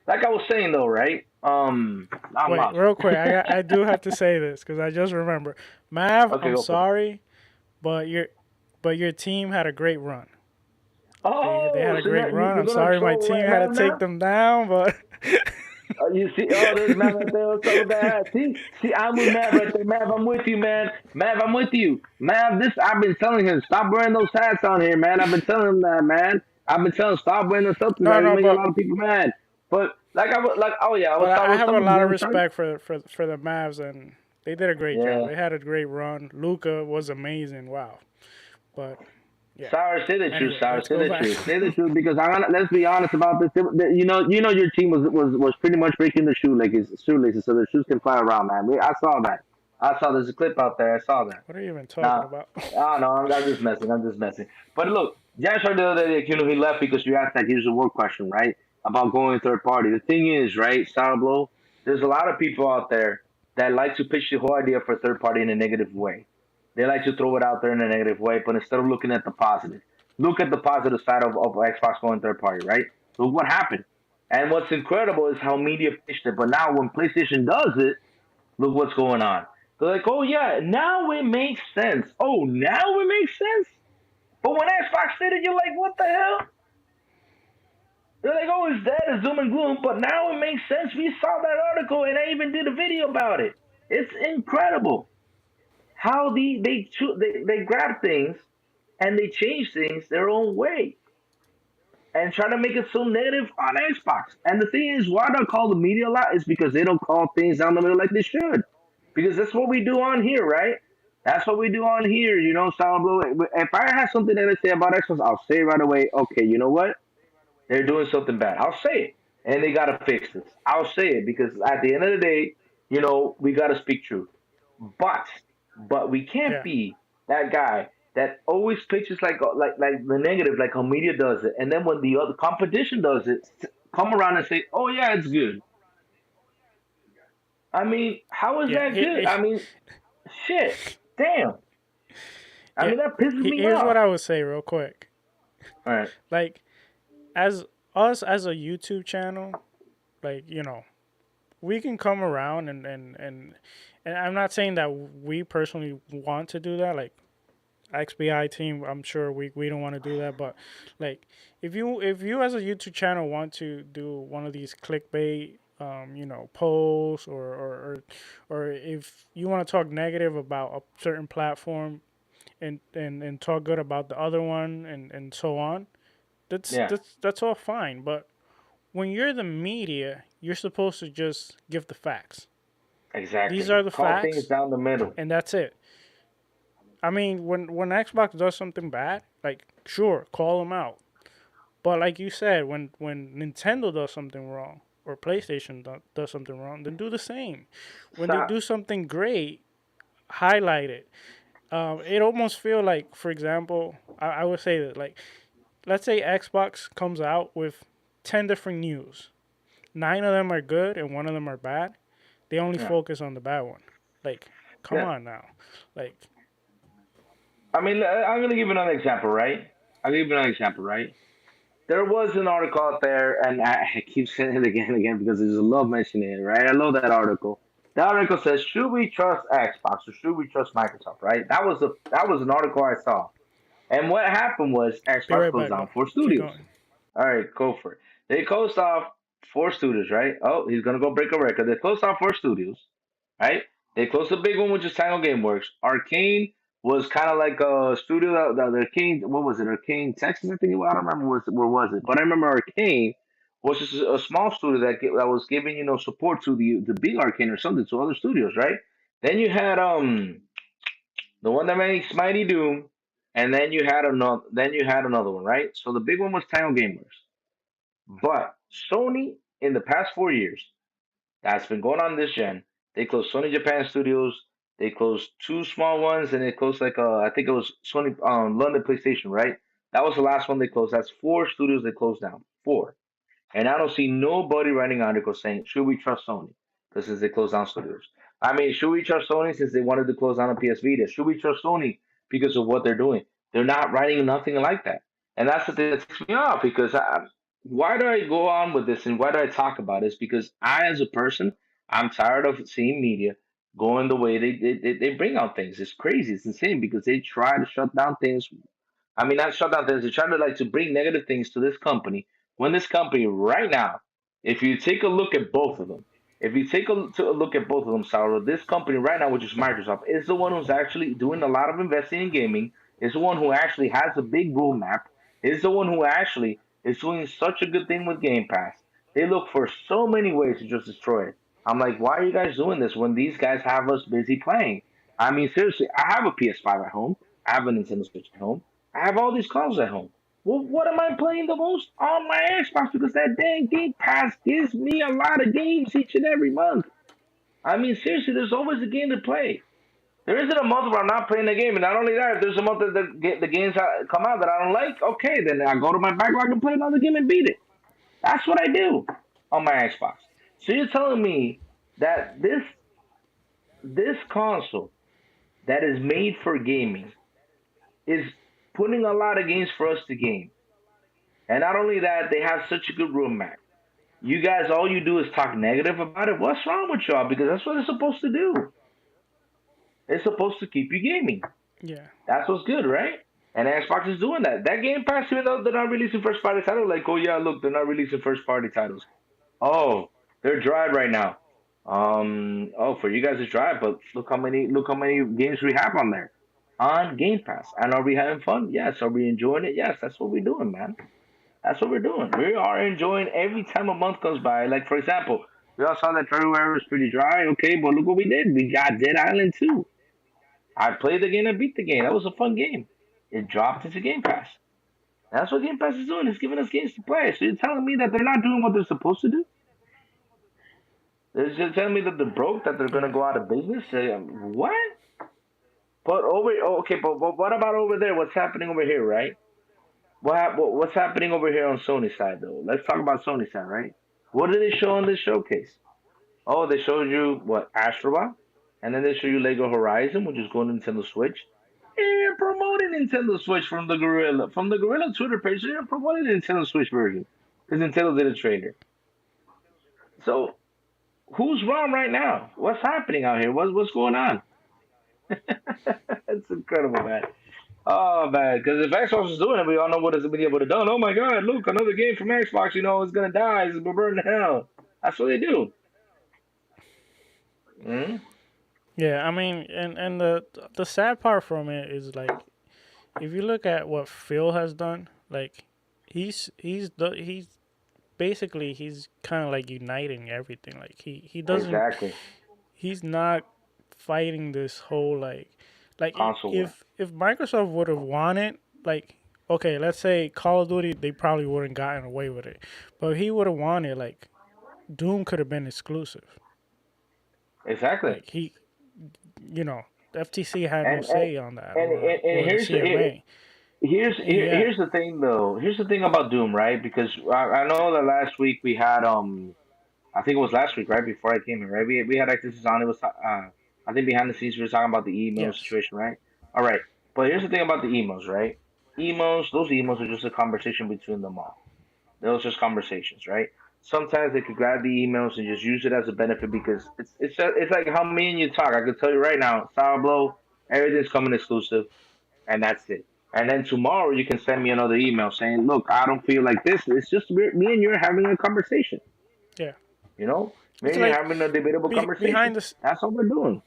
like I was saying though, right? I'm Wait, lost. real quick. I do have to say this because I just remember. Mav, Okay, I'm go for it. sorry, but your team had a great run. They had Oh, a so great you, run. you're I'm gonna sorry my troll team right had to now, take now? them down, but You see, oh, there's Mav right there. What's up with that? See, I'm with Mav right there. Mav, I'm with you, man. Mav, I'm with you. Mav, this I've been telling him stop wearing those hats on here, man. I've been telling him that, man. I've been telling him stop wearing the substance. no, That is no, making a lot of people mad. But like oh yeah, but I what's have up a with lot of Jam Shark? respect for the Mavs and they did a great job. Yeah. They had a great run. Luca was amazing. Wow. But yeah. Sour, say the truth. Anyway, Sour, let's say go the back. truth. Say the truth because let's be honest about this. Your team was pretty much breaking the shoelaces so the shoes can fly around, man. I saw that. I saw there's a clip out there. I saw that. What are you even talking Nah, about? I don't know. I'm just messing. I'm just messing. But look, Jan started the other day. He left because you asked that here's a work question, right? About going third party. The thing is, right, Sourblow, there's a lot of people out there that like to pitch the whole idea for third party in a negative way. They like to throw it out there in a negative way, but instead of looking at the positive, look at the positive side of Xbox going third party, right? Look what happened. And what's incredible is how media pitched it. But now when PlayStation does it, look what's going on. They're like, oh yeah, now it makes sense. Oh, now it makes sense. But when Xbox did it, you're like, what the hell? They're like, oh, it's dead, it's doom and gloom. But now it makes sense. We saw that article, and I even did a video about it. It's incredible how they grab things and they change things their own way and try to make it so negative on Xbox. And the thing is, why don't call the media a lot is because they don't call things down the middle like they should. Because that's what we do on here, right? That's what we do on here, Sourblow. If I have something that I say about Xbox, I'll say right away, okay, you know what? They're doing something bad. I'll say it. And they gotta fix this. I'll say it because at the end of the day, we gotta speak truth. But we can't Yeah. be that guy that always pitches like the negative, like how media does it, and then when the other competition does it, come around and say, "Oh yeah, it's good." I mean, how is Yeah. that good? I mean, shit, damn. I Yeah. mean, that pisses me Here's what off. I would say real quick. All right. Like as us as a YouTube channel, like, we can come around and I'm not saying that we personally want to do that. Like XBI team, I'm sure we don't want to do that. But like, if you as a YouTube channel want to do one of these clickbait, posts or if you want to talk negative about a certain platform and talk good about the other one and so on, that's Yeah, that's that's all fine. But when you're the media, you're supposed to just give the facts. These exactly. are the Call things facts, down the middle. and that's it. I mean, when Xbox does something bad, like sure, call them out. But like you said, when Nintendo does something wrong or PlayStation does something wrong, then do the same. When they Stop. do something great, highlight it. It almost feel like, for example, I would say that like, let's say Xbox comes out with 10 different news. 9 of them are good and one of them are bad. They only Yeah, focus on the bad one. Like, come yeah. on now. Like, I mean, I'm gonna give you another example, right? I'll give you another example, right? There was an article out there, and I keep saying it again and again because I just love mentioning it, right? I love that article. The article says, "Should we trust Xbox or should we trust Microsoft?" Right? That was an article I saw. And what happened was Be Xbox right closed back, down bro. four Keep studios. going. All right, go for it. They closed off four studios, right? Oh, he's gonna go break a record. They closed off four studios, right? They closed the big one, which is Tango GameWorks. Arcane was kind of like a studio that the Arcane, what was it? Arcane Texas, I think. I don't remember where was it, but I remember Arcane was just a small studio that was giving support to the big Arcane or something to other studios, right? Then you had the one that makes Mighty Doom, and then you had another one, right? So the big one was Tango GameWorks. But Sony, in the past 4 years, that's been going on this gen, they closed Sony Japan Studios. They closed two small ones, and they closed I think it was Sony London PlayStation, right? That was the last one they closed. That's four studios they closed down. Four. And I don't see nobody writing articles saying, should we trust Sony? Because since they closed down studios. I mean, should we trust Sony since they wanted to close down a PS Vita? Should we trust Sony because of what they're doing? They're not writing nothing like that. And that's the thing that takes me off because why do I go on with this and why do I talk about this? Because I, as a person, I'm tired of seeing media going the way they bring out things. It's crazy. It's insane because they try to shut down things. I mean, not shut down things. They're trying to bring negative things to this company. When this company right now, if you take a look at both of them, if you take a look at both of them, Sauro, this company right now, which is Microsoft, is the one who's actually doing a lot of investing in gaming. Is the one who actually has a big roadmap. Is the one who actually is doing such a good thing with Game Pass. They look for so many ways to just destroy it. I'm like, why are you guys doing this when these guys have us busy playing? I mean, seriously, I have a PS5 at home. I have a Nintendo Switch at home. I have all these consoles at home. Well, what am I playing the most on my Xbox? Because that dang Game Pass gives me a lot of games each and every month. I mean, seriously, there's always a game to play. There isn't a month where I'm not playing the game, and not only that, if there's a month that the games come out that I don't like, okay, then I go to my backlog and play another game and beat it. That's what I do on my Xbox. So you're telling me that this console that is made for gaming is putting a lot of games for us to game. And not only that, they have such a good roadmap. You guys, all you do is talk negative about it. What's wrong with y'all? Because that's what it's supposed to do. It's supposed to keep you gaming. Yeah. That's what's good, right? And Xbox is doing that. That Game Pass, even though they're not releasing first party titles, like, oh yeah, look, they're not releasing first party titles. Oh, they're dry right now. Oh, for you guys it's dry, but look how many games we have on there on Game Pass. And are we having fun? Yes. Are we enjoying it? Yes. That's what we're doing, man. That's what we're doing. We are enjoying every time a month goes by. Like for example, we all saw that February was pretty dry. Okay, but look what we did. We got Dead Island 2. I played the game and beat the game. That was a fun game. It dropped into Game Pass. That's what Game Pass is doing. It's giving us games to play. So you're telling me that they're not doing what they're supposed to do? They're just telling me that they're broke, that they're gonna Yeah. go out of business. What? But okay, but what about over there? What's happening over here, right? What's happening over here on Sony side though? Let's talk about Sony side, right? What did they show on this showcase? Oh, they showed you what Astrobot, and then they show you Lego Horizon, which is going to Nintendo Switch. They're promoting Nintendo Switch from the Gorilla Twitter page. They're promoting the Nintendo Switch version because Nintendo did a trailer. So who's wrong right now? What's happening out here? What's going on? It's incredible, man. Oh man, because if Xbox is doing it, we all know what it's been able to do. Oh my God, look, another game from Xbox. It's gonna die. It's gonna burn to hell. That's what they do. Mm? Yeah. I mean, and the sad part from it is like if you look at what Phil has done, like he's basically he's kind of like uniting everything. Like he doesn't Exactly. he's not fighting this whole Console war. if Microsoft would have wanted like okay, let's say Call of Duty, they probably wouldn't gotten away with it, but if he would have wanted like Doom could have been exclusive. Exactly. Like you know, the FTC had no And and say on that, and, and, and or the CMA. Yeah, here's the thing though. Here's the thing about Doom, right? Because I know that last week we had I think it was last week, right before I came here, right? We had like this is on. It was I think behind the scenes we were talking about the email yes, situation, right? All right, but here's the thing about the emos, right? Those emos are just a conversation between them all. Those just conversations, right? Sometimes they could grab the emails and just use it as a benefit because it's like how me and you talk. I can tell you right now, Sourblow, everything's coming exclusive, and that's it. And then tomorrow you can send me another email saying, "Look, I don't feel like this." It's just me and you are having a conversation. Yeah. You know, me It's and you like having a debatable conversation. behind the That's what we're doing.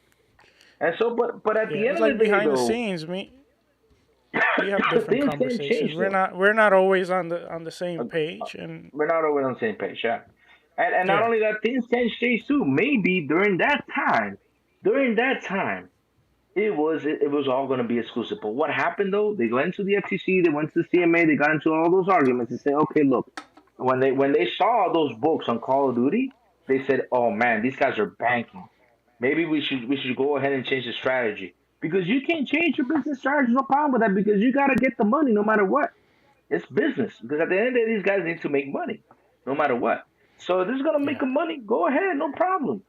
And so, but at yeah, the end it's of the like day, behind the though, scenes. We have different things can conversations. change though. We're not always on the same Uh, uh, page, and We're not always on the same page, yeah. And not yeah, only that, things can change too. Maybe during that time, it was all going to be exclusive. But what happened though? They went to the FCC, they went to the CMA, they got into all those arguments and say, okay, look, when they saw those books on Call of Duty, they said, oh man, these guys are banking. Maybe we should go ahead and change the strategy because you can change your business strategy, no problem with that because you got to get the money no matter what. It's business because at the end of the day, these guys need to make money no matter what. So if this is gonna make yeah, them money, go ahead, no problem.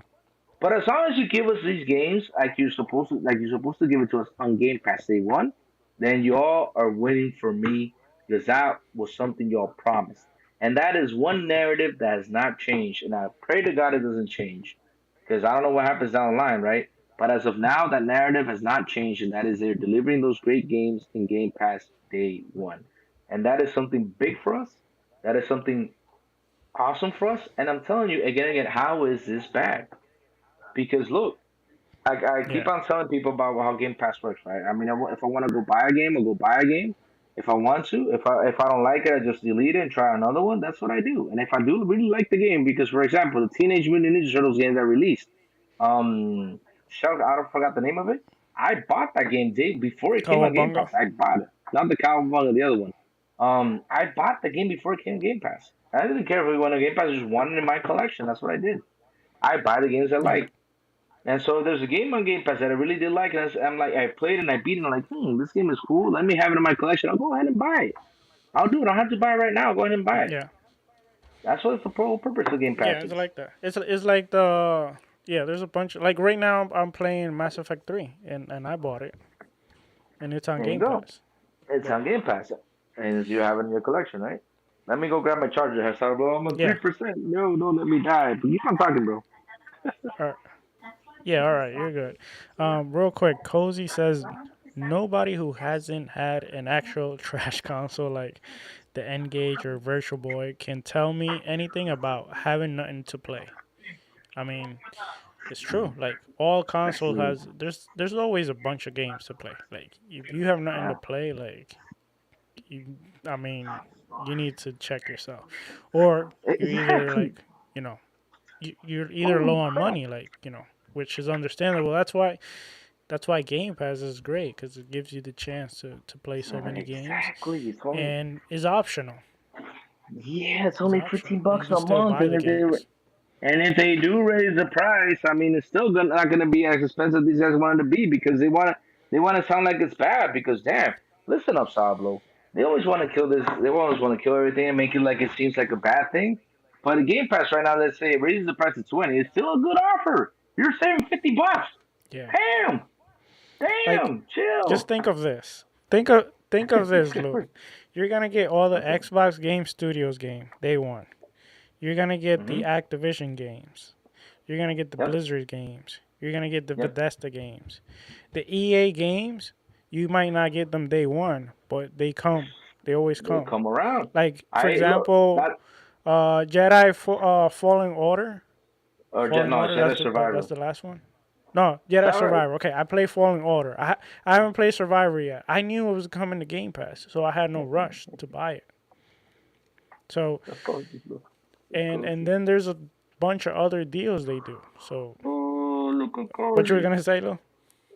But as long as you give us these games like you're supposed to give it to us on Game Pass Day One, then y'all are winning for me because that was something y'all promised, and that is one narrative that has not changed. And I pray to God it doesn't change, because I don't know what happens down the line, right? But as of now, that narrative has not changed, and that is they're delivering those great games in Game Pass Day One, and that is something big for us. That is something awesome for us. And I'm telling you again, and again, how is this bad? Because look, I keep yeah, on telling people about how Game Pass works, right? I mean, if I want to go buy a game, I'll go buy a game. If I want to, if I don't like it, I just delete it and try another one. That's what I do. And if I do really like the game, because for example, the Teenage Mutant Ninja Turtles game that released, shout I don't forgot the name of it. I bought that game day before it came on Game Cowabunga. Pass. I bought it, not the Cowabunga, the other one. I bought the game before it came on Game Pass. I didn't care if it went on Game Pass. I just wanted it in my collection. That's what I did. I buy the games I Yeah, like. And so there's a game on Game Pass that I really did like, and I'm like, I played it and I beat it. And I'm like, this game is cool. Let me have it in my collection. I'll go ahead and buy it. I'll do it. I don't have to buy it right now. I'll go ahead and buy it. yeah, That's what the whole purpose of Game Pass yeah. It's is. like that. It's like the yeah. There's a bunch like right now I'm playing Mass Effect 3, and I bought it, and it's on There you Game go. Pass. It's Yeah, on Game Pass, and you have it in your collection, right? Let me go grab my charger. Here, Sourblow. I'm on yeah. 3%. No, don't let me die. But keep on talking, bro. All Yeah, all right, you're good. Real quick, Cozy says nobody who hasn't had an actual trash console like the N-Gage or Virtual Boy can tell me anything about having nothing to play. I mean, it's true. Like all consoles Actually, has there's always a bunch of games to play. Like if you have nothing yeah. to play, like you, I mean, you need to check yourself, or you're either Exactly. like you know you're either low Holy on crap. money, like which is understandable. That's why Game Pass is great because it gives you the chance to play so many games Exactly. It's only and is optional. yeah, it's Is only optional. 15 You bucks can a still month, buy the games. and if they do raise the price, I mean, it's still not gonna be as expensive as these guys want it to be because they want to sound like it's bad. Because damn, listen up, Sablo. They always want to kill this. They always want to kill everything and make it like it seems like a bad thing. But the Game Pass right now, let's say it raises the price to 20. It's still a good offer. You're saving 50 bucks. Yeah. Damn, Like, damn, just chill. think of this. Think of this, Lou. You're gonna get all the Xbox Game Studios game day one. You're gonna get the Mm-hmm. Activision games. You're gonna get the Yep. Blizzard games. You're gonna get the Yep. Bethesda games. The EA games, you might not get them day one, but they come. They always They come. come around. Like for I look example, that Fallen Order. or Fallen no, Order. Jedi That's Survivor. the last one. No, Jedi Survivor. Survivor. Okay, I play Fallen Order. I haven't played Survivor yet. I knew it was coming to Game Pass, so I had no rush to buy it. So Of course, look. Of and course. then there's a bunch of other deals they do. So Oh, look at what you were Cozy. gonna say, Lou?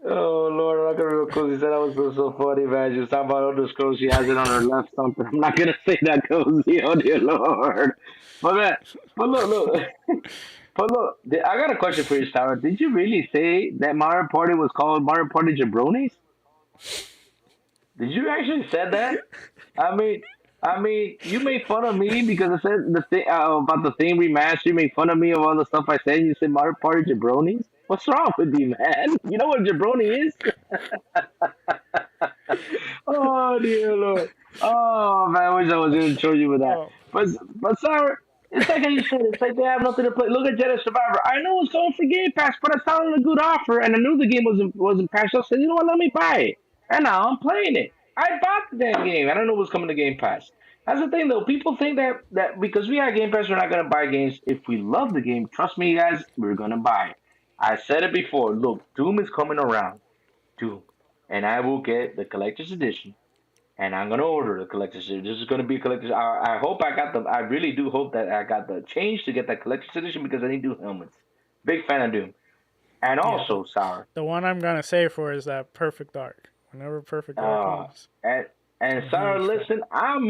Oh, Lord, I'm not going to real Cozy said that was so funny, man. She was talking about all those scrolls. She has it on her left something. I'm not going to say that, Cozy. Oh, dear Lord. But, man, but look. But look, I got a question for you, Sarah. Did you really say that Mario Party was called Mario Party Jabronis? Did you actually said that? I mean, you made fun of me because I said the thing about the thing rematch. You made fun of me of all the stuff I said. You said Mario Party jabronis. What's wrong with you, man? You know what a jabroni is? Oh dear Lord. Oh man, I wish I was going to show you with that. Oh, But Sour, it's like how you said. It's like they have nothing to play. Look at Jedi Survivor. I know it's going for Game Pass, but I sounded a good offer, and I knew the game wasn't patched. So I said, you know what? Let me buy it, and now I'm playing it. I bought the damn game. I don't know what's coming to Game Pass. That's the thing, though. People think that because we have Game Pass, we're not gonna buy games. If we love the game, trust me, guys, we're gonna buy it. I said it before. Look, Doom is coming around. Doom, and I will get the collector's edition, and I'm gonna order the collector's edition. This is gonna be a collector's. I hope I got the. I really do hope that I got the change to get that collector's edition because I need Doom helmets. Big fan of Doom, and Yeah, also Sour. the one I'm gonna save for is that Perfect Dark. Whenever Perfect Dark Uh, comes, and I'm a Sarah, huge fan. listen, I don't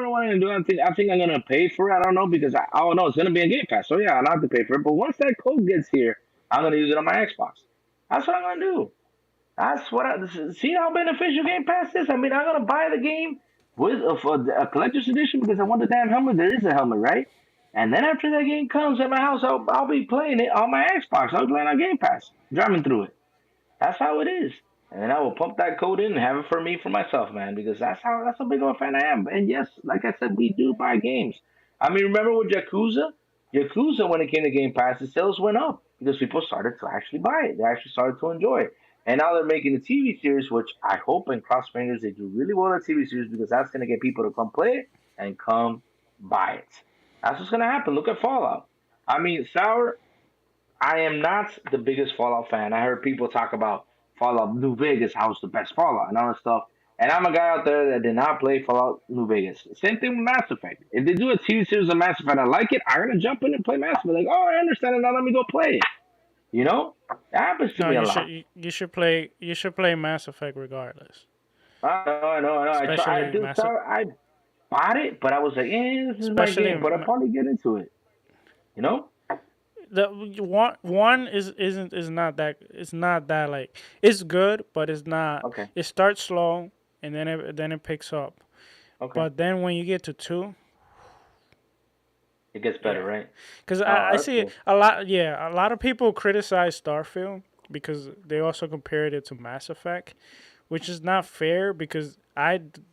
know what I'm gonna do. I think I'm gonna pay for it. I don't know because oh no, it's gonna be a Game Pass. So yeah, I'll have to pay for it. But once that code gets here, I'm gonna use it on my Xbox. That's what I'm gonna do. That's what I see how beneficial Game Pass is. I mean, I'm gonna buy the game with a collector's edition because I want the damn helmet. There is a helmet, right? And then after that game comes at my house, I'll be playing it on my Xbox. I'll be playing on Game Pass, driving through it. That's how it is. And then I will pump that code in and have it for me for myself, man, because that's how big of a fan I am. And yes, like I said, we do buy games. I mean, remember with Yakuza? Yakuza, when it came to Game Pass, the sales went up because people started to actually buy it. They actually started to enjoy it. And now they're making a TV series, which I hope and cross fingers they do really well in the TV series because that's going to get people to come play it and come buy it. That's what's going to happen. Look at Fallout. I mean, Sour, I am not the biggest Fallout fan. I heard people talk about Fallout New Vegas, how it's the best Fallout and all that stuff. And I'm a guy out there that did not play Fallout New Vegas. Same thing with Mass Effect. If they do a TV series of Mass Effect, I like it. I'm gonna jump in and play Mass Effect. Like, oh, I understand it now. Let me go play it. You know, that happens to No, me a lot. you should play Mass Effect regardless, I know. I try. I especially do. Mass Sorry, I bought it, but I was like, this is my especially game. But I'll probably get into it. You know? the one is not that, it's not that like, it's good, but it's not, Okay. it starts slow and then it picks up. Okay. But then when you get to two, It gets better, yeah, right? because Oh, I that's see cool. a lot. Yeah, a lot of people criticize Starfield because they also compared it to Mass Effect, which is not fair because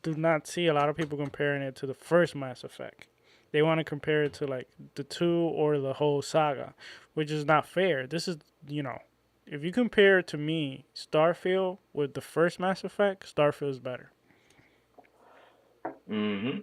do not see a lot of people comparing it to the first Mass Effect. They want to compare it to like the two or the whole saga, which is not fair. This is, if you compare to me Starfield with the first Mass Effect, Starfield is better Hmm.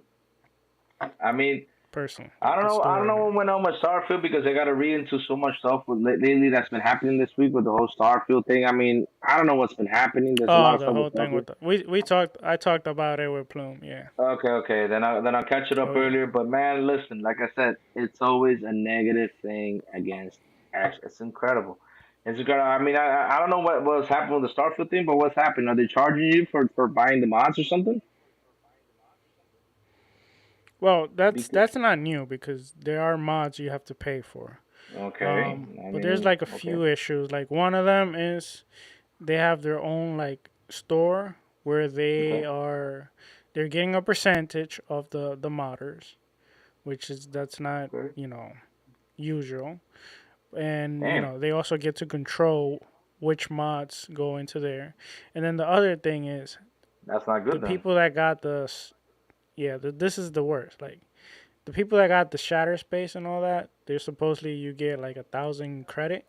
I mean, personally. I Like don't the know. I don't story and know what everything. went on with Starfield because I got to read into so much stuff lately that's been happening this week with the whole Starfield thing. I mean, I don't know what's been happening. There's a lot Oh, of the stuff whole with thing Starfield. with we talked. I talked about it with Plume. Yeah. Okay. Then I'll catch it up Oh yeah. earlier. But man, listen, like I said, it's always a negative thing against X. It's incredible. It's incredible. I mean, I don't know what's happening with the Starfield thing, but what's happening? Are they charging you for buying the mods or something? Well, Because that's not new because there are mods you have to pay for. okay, I But there's mean, like a okay, few issues. Like one of them is they have their own like store where okay, they're getting a percentage of the modders, which is that's not, okay. usual. And Damn, they also get to control which mods go into there. And then the other thing is that's not the good then. people that got yeah, this is the worst. Like the people that got the shatter space and all that, they're supposedly you get like 1,000 credit.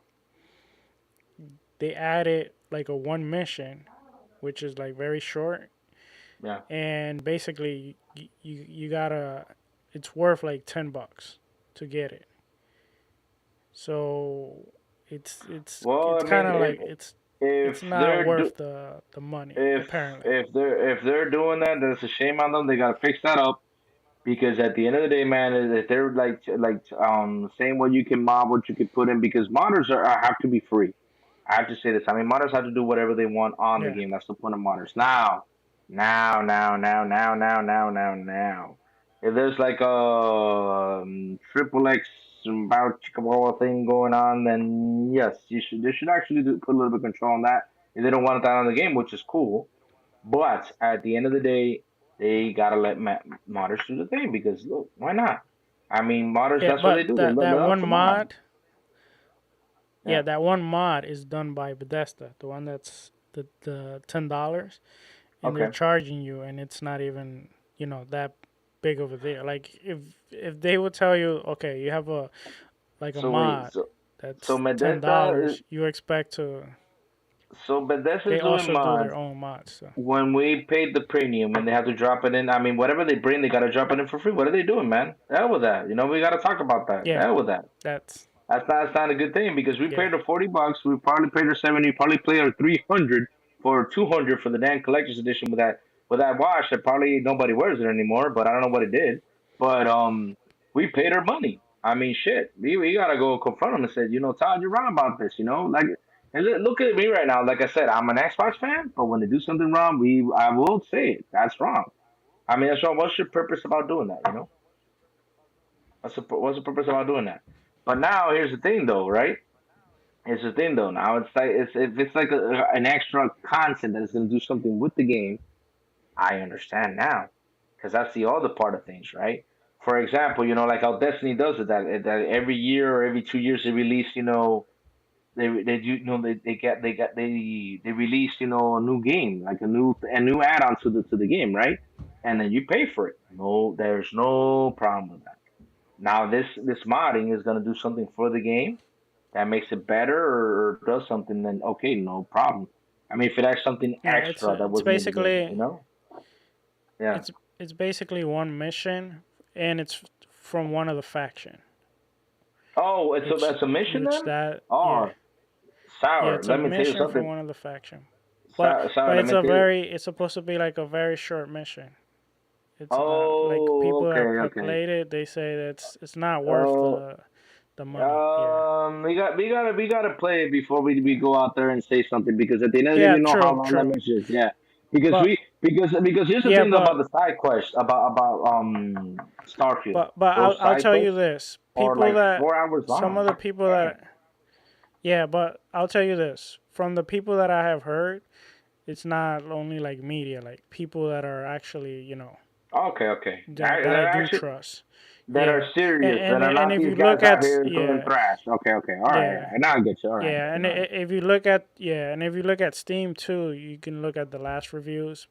They added like a one mission, which is like very short, Yeah. and basically you gotta, it's worth like $10 to get it. So Well, it's I kind mean, of if like if it's not they're worth do the money if apparently. if they're doing that, then it's a shame on them. They gotta fix that up because at the end of the day, man, if they're like saying what you can mod, what you can put in, because modders have to be free. I have to say this. I mean, modders have to do whatever they want on the Yeah, game. That's the point of modders. Now. If there's like a triple X about Chickawawa thing going on, then yes, they should actually put a little bit of control on that. If they don't want that on the game, which is cool. But at the end of the day, they gotta let modders do the thing because look, why not? I mean, modders, yeah, that's what they but do. They that love one to mod. mod, yeah, Yeah. that one mod is done by Bethesda, the one that's the $10, and they're Okay. charging you, and it's not even that big over there. Like if they would tell you, okay, you have a So wait, mod so that's ten Medesta is dollars, you expect to. So They Bethesda's doing also do mods. their own mods. So When we paid the premium and they have to drop it in, I mean, whatever they bring, they gotta drop it in for free. What are they doing, man? The hell with that. You know, we gotta talk about that. The yeah, hell with that. that's That's not a good thing because we yeah. paid our $40. We probably paid our 70. Probably paid our 300 for 200 for the damn collector's edition with that watch that probably nobody wears it anymore. But I don't know what it did. But we paid our money. I mean, shit. We gotta go confront them and say, Todd, you're wrong about this. Like, and look at me right now. Like I said, I'm an Xbox fan, but when they do something wrong, I will say it. That's wrong. I mean, that's wrong. What's your purpose about doing that? What's the purpose about doing that? But now here's the thing, though, right? Here's the thing, though. Now it's like if it's like an extra content that is going to do something with the game, I understand now, because that's the other part of things, right? For example, like how Destiny does it, that every year or every 2 years they release, they do, they release, a new game, like a new add-on to the game, right? And then you pay for it. No, there's no problem with that. Now this modding is gonna do something for the game that makes it better or does something, then okay, no problem. I mean, if it adds something No, extra that it's wasn't in the game, basically Yeah. it's basically one mission, and it's from one of the faction, Oh, it's a which it's a mission which then. that yeah Oh, yeah, sour. it's a Let me tell you mission from something. one of the faction. But Sour. but Let it's me a tell you. very it's supposed to be like a very short mission. It's not like Oh, people that okay, have okay. played it. They say that it's not worth Oh, the money. Yeah, we gotta play it before we go out there and say something because at the end of the day yeah, we know how true, long that true. mission is. Yeah, because But here's the yeah, thing though about the side quest about Starfield. but Those I'll side tell you quests this: are people like that 4 hours some of long. the people Damn. that yeah, but I'll tell you this: from the people that I have heard, it's not only like media, like people that are actually Okay, okay. that I They're do actually trust. that are Yeah, serious. That are and not if you these guys look out at here doing yeah thrash. Okay, okay. All right, all yeah right. Now I get you. All right, I get yeah, you. and Now I get if you look at and if you look at Steam too, you can look at the last reviews.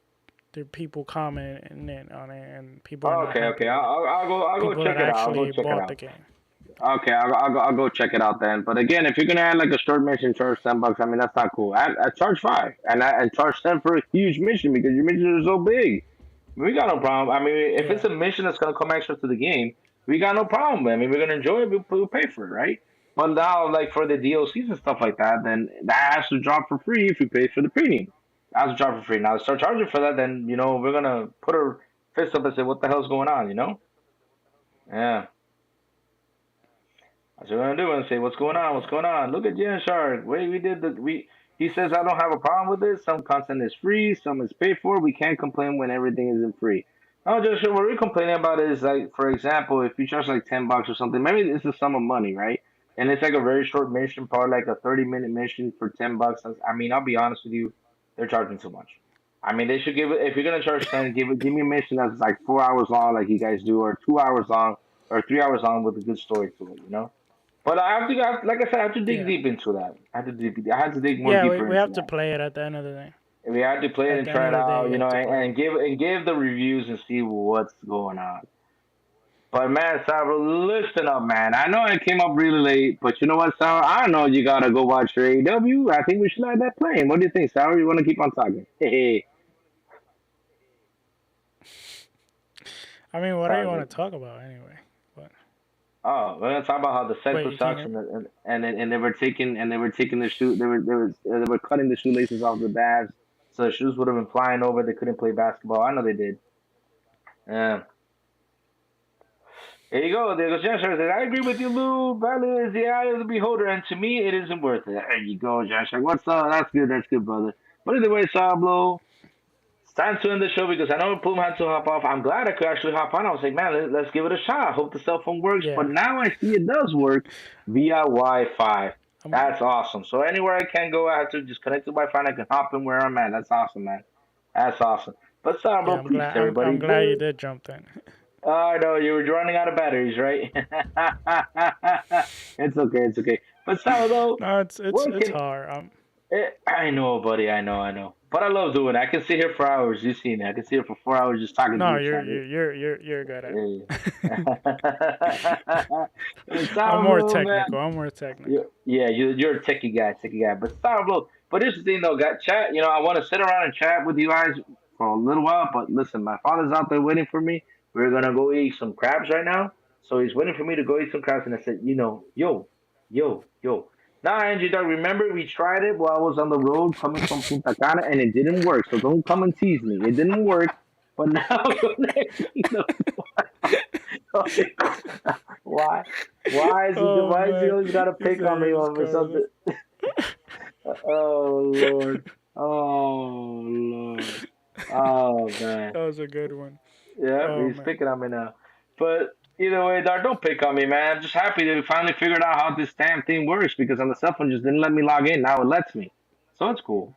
There are people commenting on it, and people are you. not Okay, happy okay. with it. I'll go People that check it out. I'll go actually check it bought out. the game. Okay, I'll go check it out then. But again, if you're gonna add like a short mission, charge $10. I mean, that's not cool. I charge five, and charge 10 for a huge mission because your missions are so big. We got no problem. I mean, if it's Yeah, a mission that's gonna come extra to the game, we got no problem. I mean, we're gonna enjoy it. We'll pay for it, right? But now, like for the DLCs and stuff like that, then that has to drop for free if you pay for the premium. That has to drop for free. Now, start charging for that, then we're gonna put our fist up and say, "What the hell's going on?" Yeah. That's what I'm gonna do. And say, "What's going on? What's going on? Look at Jan Shark. Wait, we did the we." He says, "I don't have a problem with this. Some content is free, some is paid for. We can't complain when everything isn't free." No, just what we're complaining about is like, for example, if you charge like $10 or something, maybe it's a sum of money, right? And it's like a very short mission, probably like a 30-minute mission for $10. I mean, I'll be honest with you, they're charging too much. I mean, they should give it. If you're gonna charge 10, give me a mission that's like 4 hours long, like you guys do, or 2 hours long, or 3 hours long with a good story to it. But like I said, I have to dig yeah, deep into that. I had to dig more yeah. deeper We into have to that. play it at the end of the day. We had to play it At and the end try of it the day, out, you have to and, play it. and give the reviews and see what's going on. But man, Sarah, listen up, man. I know I came up really late, but you know what, Sarah? I know you gotta go watch your AEW. I think we should have that playing. What do you think, Sarah? You want to keep on talking? Hey, I mean, what do you Sarah. want to talk about anyway? But Oh, we're gonna talk about how the wait, sector you can't sucks, hear me? and they were taking the shoe they were cutting the shoelaces off the bags, so the shoes would have been flying over. They couldn't play basketball. I know they did. Yeah. There you go. There goes Joshua. Says, I agree with you, Lou. Value is the eye of the beholder, and to me, it isn't worth it. There you go, Joshua. What's up? That's good. That's good, brother. But either way, Sablo, it's time to end the show because I know Plume had to hop off. I'm glad I could actually hop on. I was like, man, let's give it a shot. I hope the cell phone works. But Yeah, now I see it does work via Wi-Fi. I'm. That's awesome. So anywhere I can go, I have to just connect to Wi-Fi and I can hop in where I'm at. That's awesome, man. That's awesome. But Yeah, Sablo, I'm peace, glad. everybody. I'm glad you Good. did jump in. Oh no, you were running out of batteries, right? It's okay, it's okay. But Sablo, No, it's where it's can hard. I know, buddy. I know. But I love doing it. I can sit here for hours. You've seen it. I can sit here for 4 hours just talking to No, you, you're chat. you're you're you're you're good at Yeah. it. I'm more Starflow, technical. man. I'm more technical. Yeah, you're a techie guy. But Starflow. But here's the thing, though, got chat. I want to sit around and chat with you guys for a little while. But listen, my father's out there waiting for me. We're gonna go eat some crabs right now. So he's waiting for me to go eat some crabs, and I said, yo. Now, Angie, dog, remember we tried it while I was on the road coming from Punta Cana, and it didn't work. So don't come and tease me. It didn't work. But now, why? Oh Why is he man, always got to he pick said on he me was over coming. something? Oh Lord. Oh Lord. Oh man. That was a good one. Yeah, Oh he's man. picking on me now. But either way, dog, don't pick on me, man. I'm just happy that we finally figured out how this damn thing works because on the cell phone just didn't let me log in. Now it lets me. So it's cool.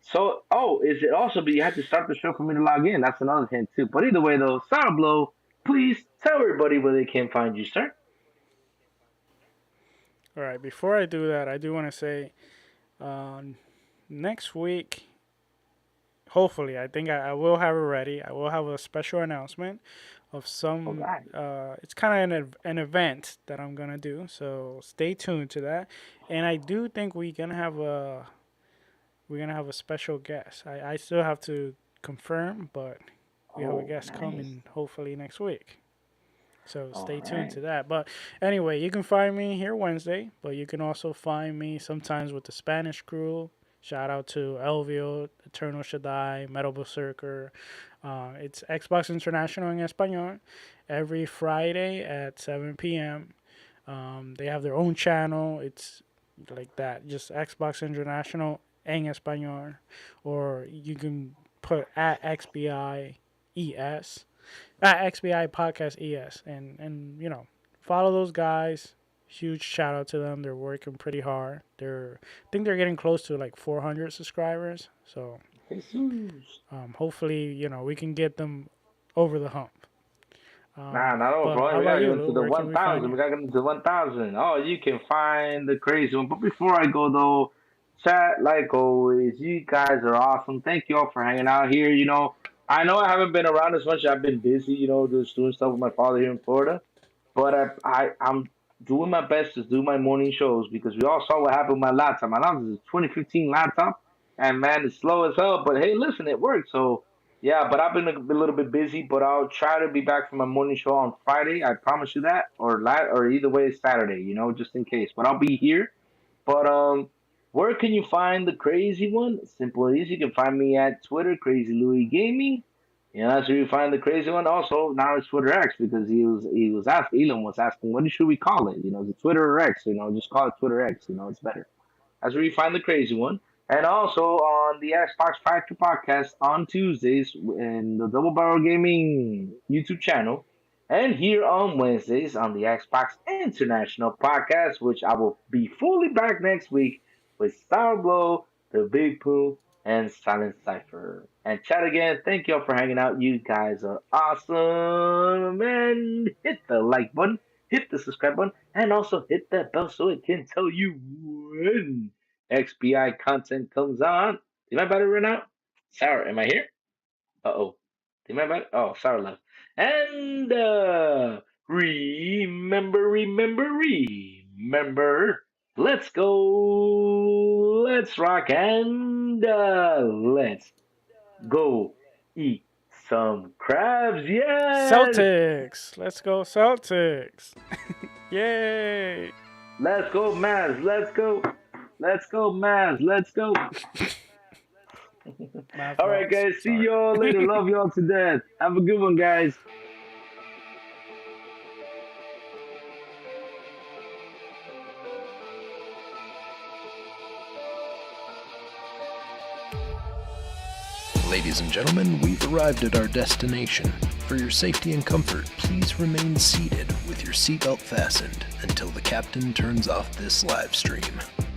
So, is it also, but you had to start the show for me to log in. That's another hint, too. But either way, though, Sourblow, please tell everybody where they can find you, sir. All right. Before I do that, I do want to say, um, next week, hopefully, I think I will have it ready. I will have a special announcement of All some. right. It's kind of an event that I'm gonna do. So stay tuned to that. And I do think we're gonna have a special guest. I still have to confirm, but we have a Oh, guest nice. coming hopefully next week. So All stay tuned right. to that. But anyway, you can find me here Wednesday, but you can also find me sometimes with the Spanish crew. Shout out to Elvio, Eternal Shaddai, Metal Berserker. It's Xbox International in Espanol every Friday at 7 p.m. They have their own channel. It's like that, just Xbox International en Espanol, or you can put at XBI ES, at XBI Podcast ES, and follow those guys. Huge shout out to them. They're working pretty hard. I think they're getting close to like 400 subscribers. So Jesus. hopefully we can get them over the hump. Nah, not over, But bro. how We about gotta get you, into Lou? the Where can we find 1,000. you? We gotta get into 1,000. Oh, you can find the crazy one. But before I go, though, chat, like always, you guys are awesome. Thank you all for hanging out here. I know I haven't been around as much. I've been busy, just doing stuff with my father here in Florida. But I'm doing my best to do my morning shows because we all saw what happened with my laptop. My laptop is a 2015 laptop, and man, it's slow as hell. But hey, listen, it worked. So yeah, but I've been a little bit busy. But I'll try to be back for my morning show on Friday. I promise you that, or either way, it's Saturday. Just in case. But I'll be here. But where can you find the crazy one? Simple as you can find me at Twitter, Crazy Louis Gaming. That's where you find the crazy one. Also, now it's Twitter X because he was asked Elon was asking what should we call it? Is it Twitter or X? Just call it Twitter X. It's better. That's where you find the crazy one. And also on the Xbox Factory podcast on Tuesdays in the Double Barrel Gaming YouTube channel. And here on Wednesdays on the Xbox International podcast, which I will be fully back next week with Starblow, the Big Pooh, and Silent Cypher. And chat again, thank y'all for hanging out. You guys are awesome. And hit the like button, hit the subscribe button, and also hit that bell so it can tell you when XBI content comes on. Did my battery run out? Sarah, am I here? Uh-oh. Did my battery? Oh, Sarah left. And remember, let's go, let's rock, and let's go eat some crabs. Yes! Celtics. Let's go Celtics. Yay. Let's go, Mavs. Let's go. Let's go, Mavs. Let's go. Math All right, loss. guys. See Sorry. y'all later. Love y'all to death. Have a good one, guys. Ladies and gentlemen, we've arrived at our destination. For your safety and comfort, please remain seated with your seatbelt fastened until the captain turns off this live stream.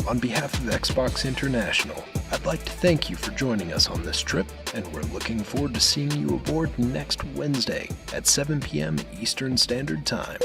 On behalf of Xbox International, I'd like to thank you for joining us on this trip, and we're looking forward to seeing you aboard next Wednesday at 7 p.m. Eastern Standard Time.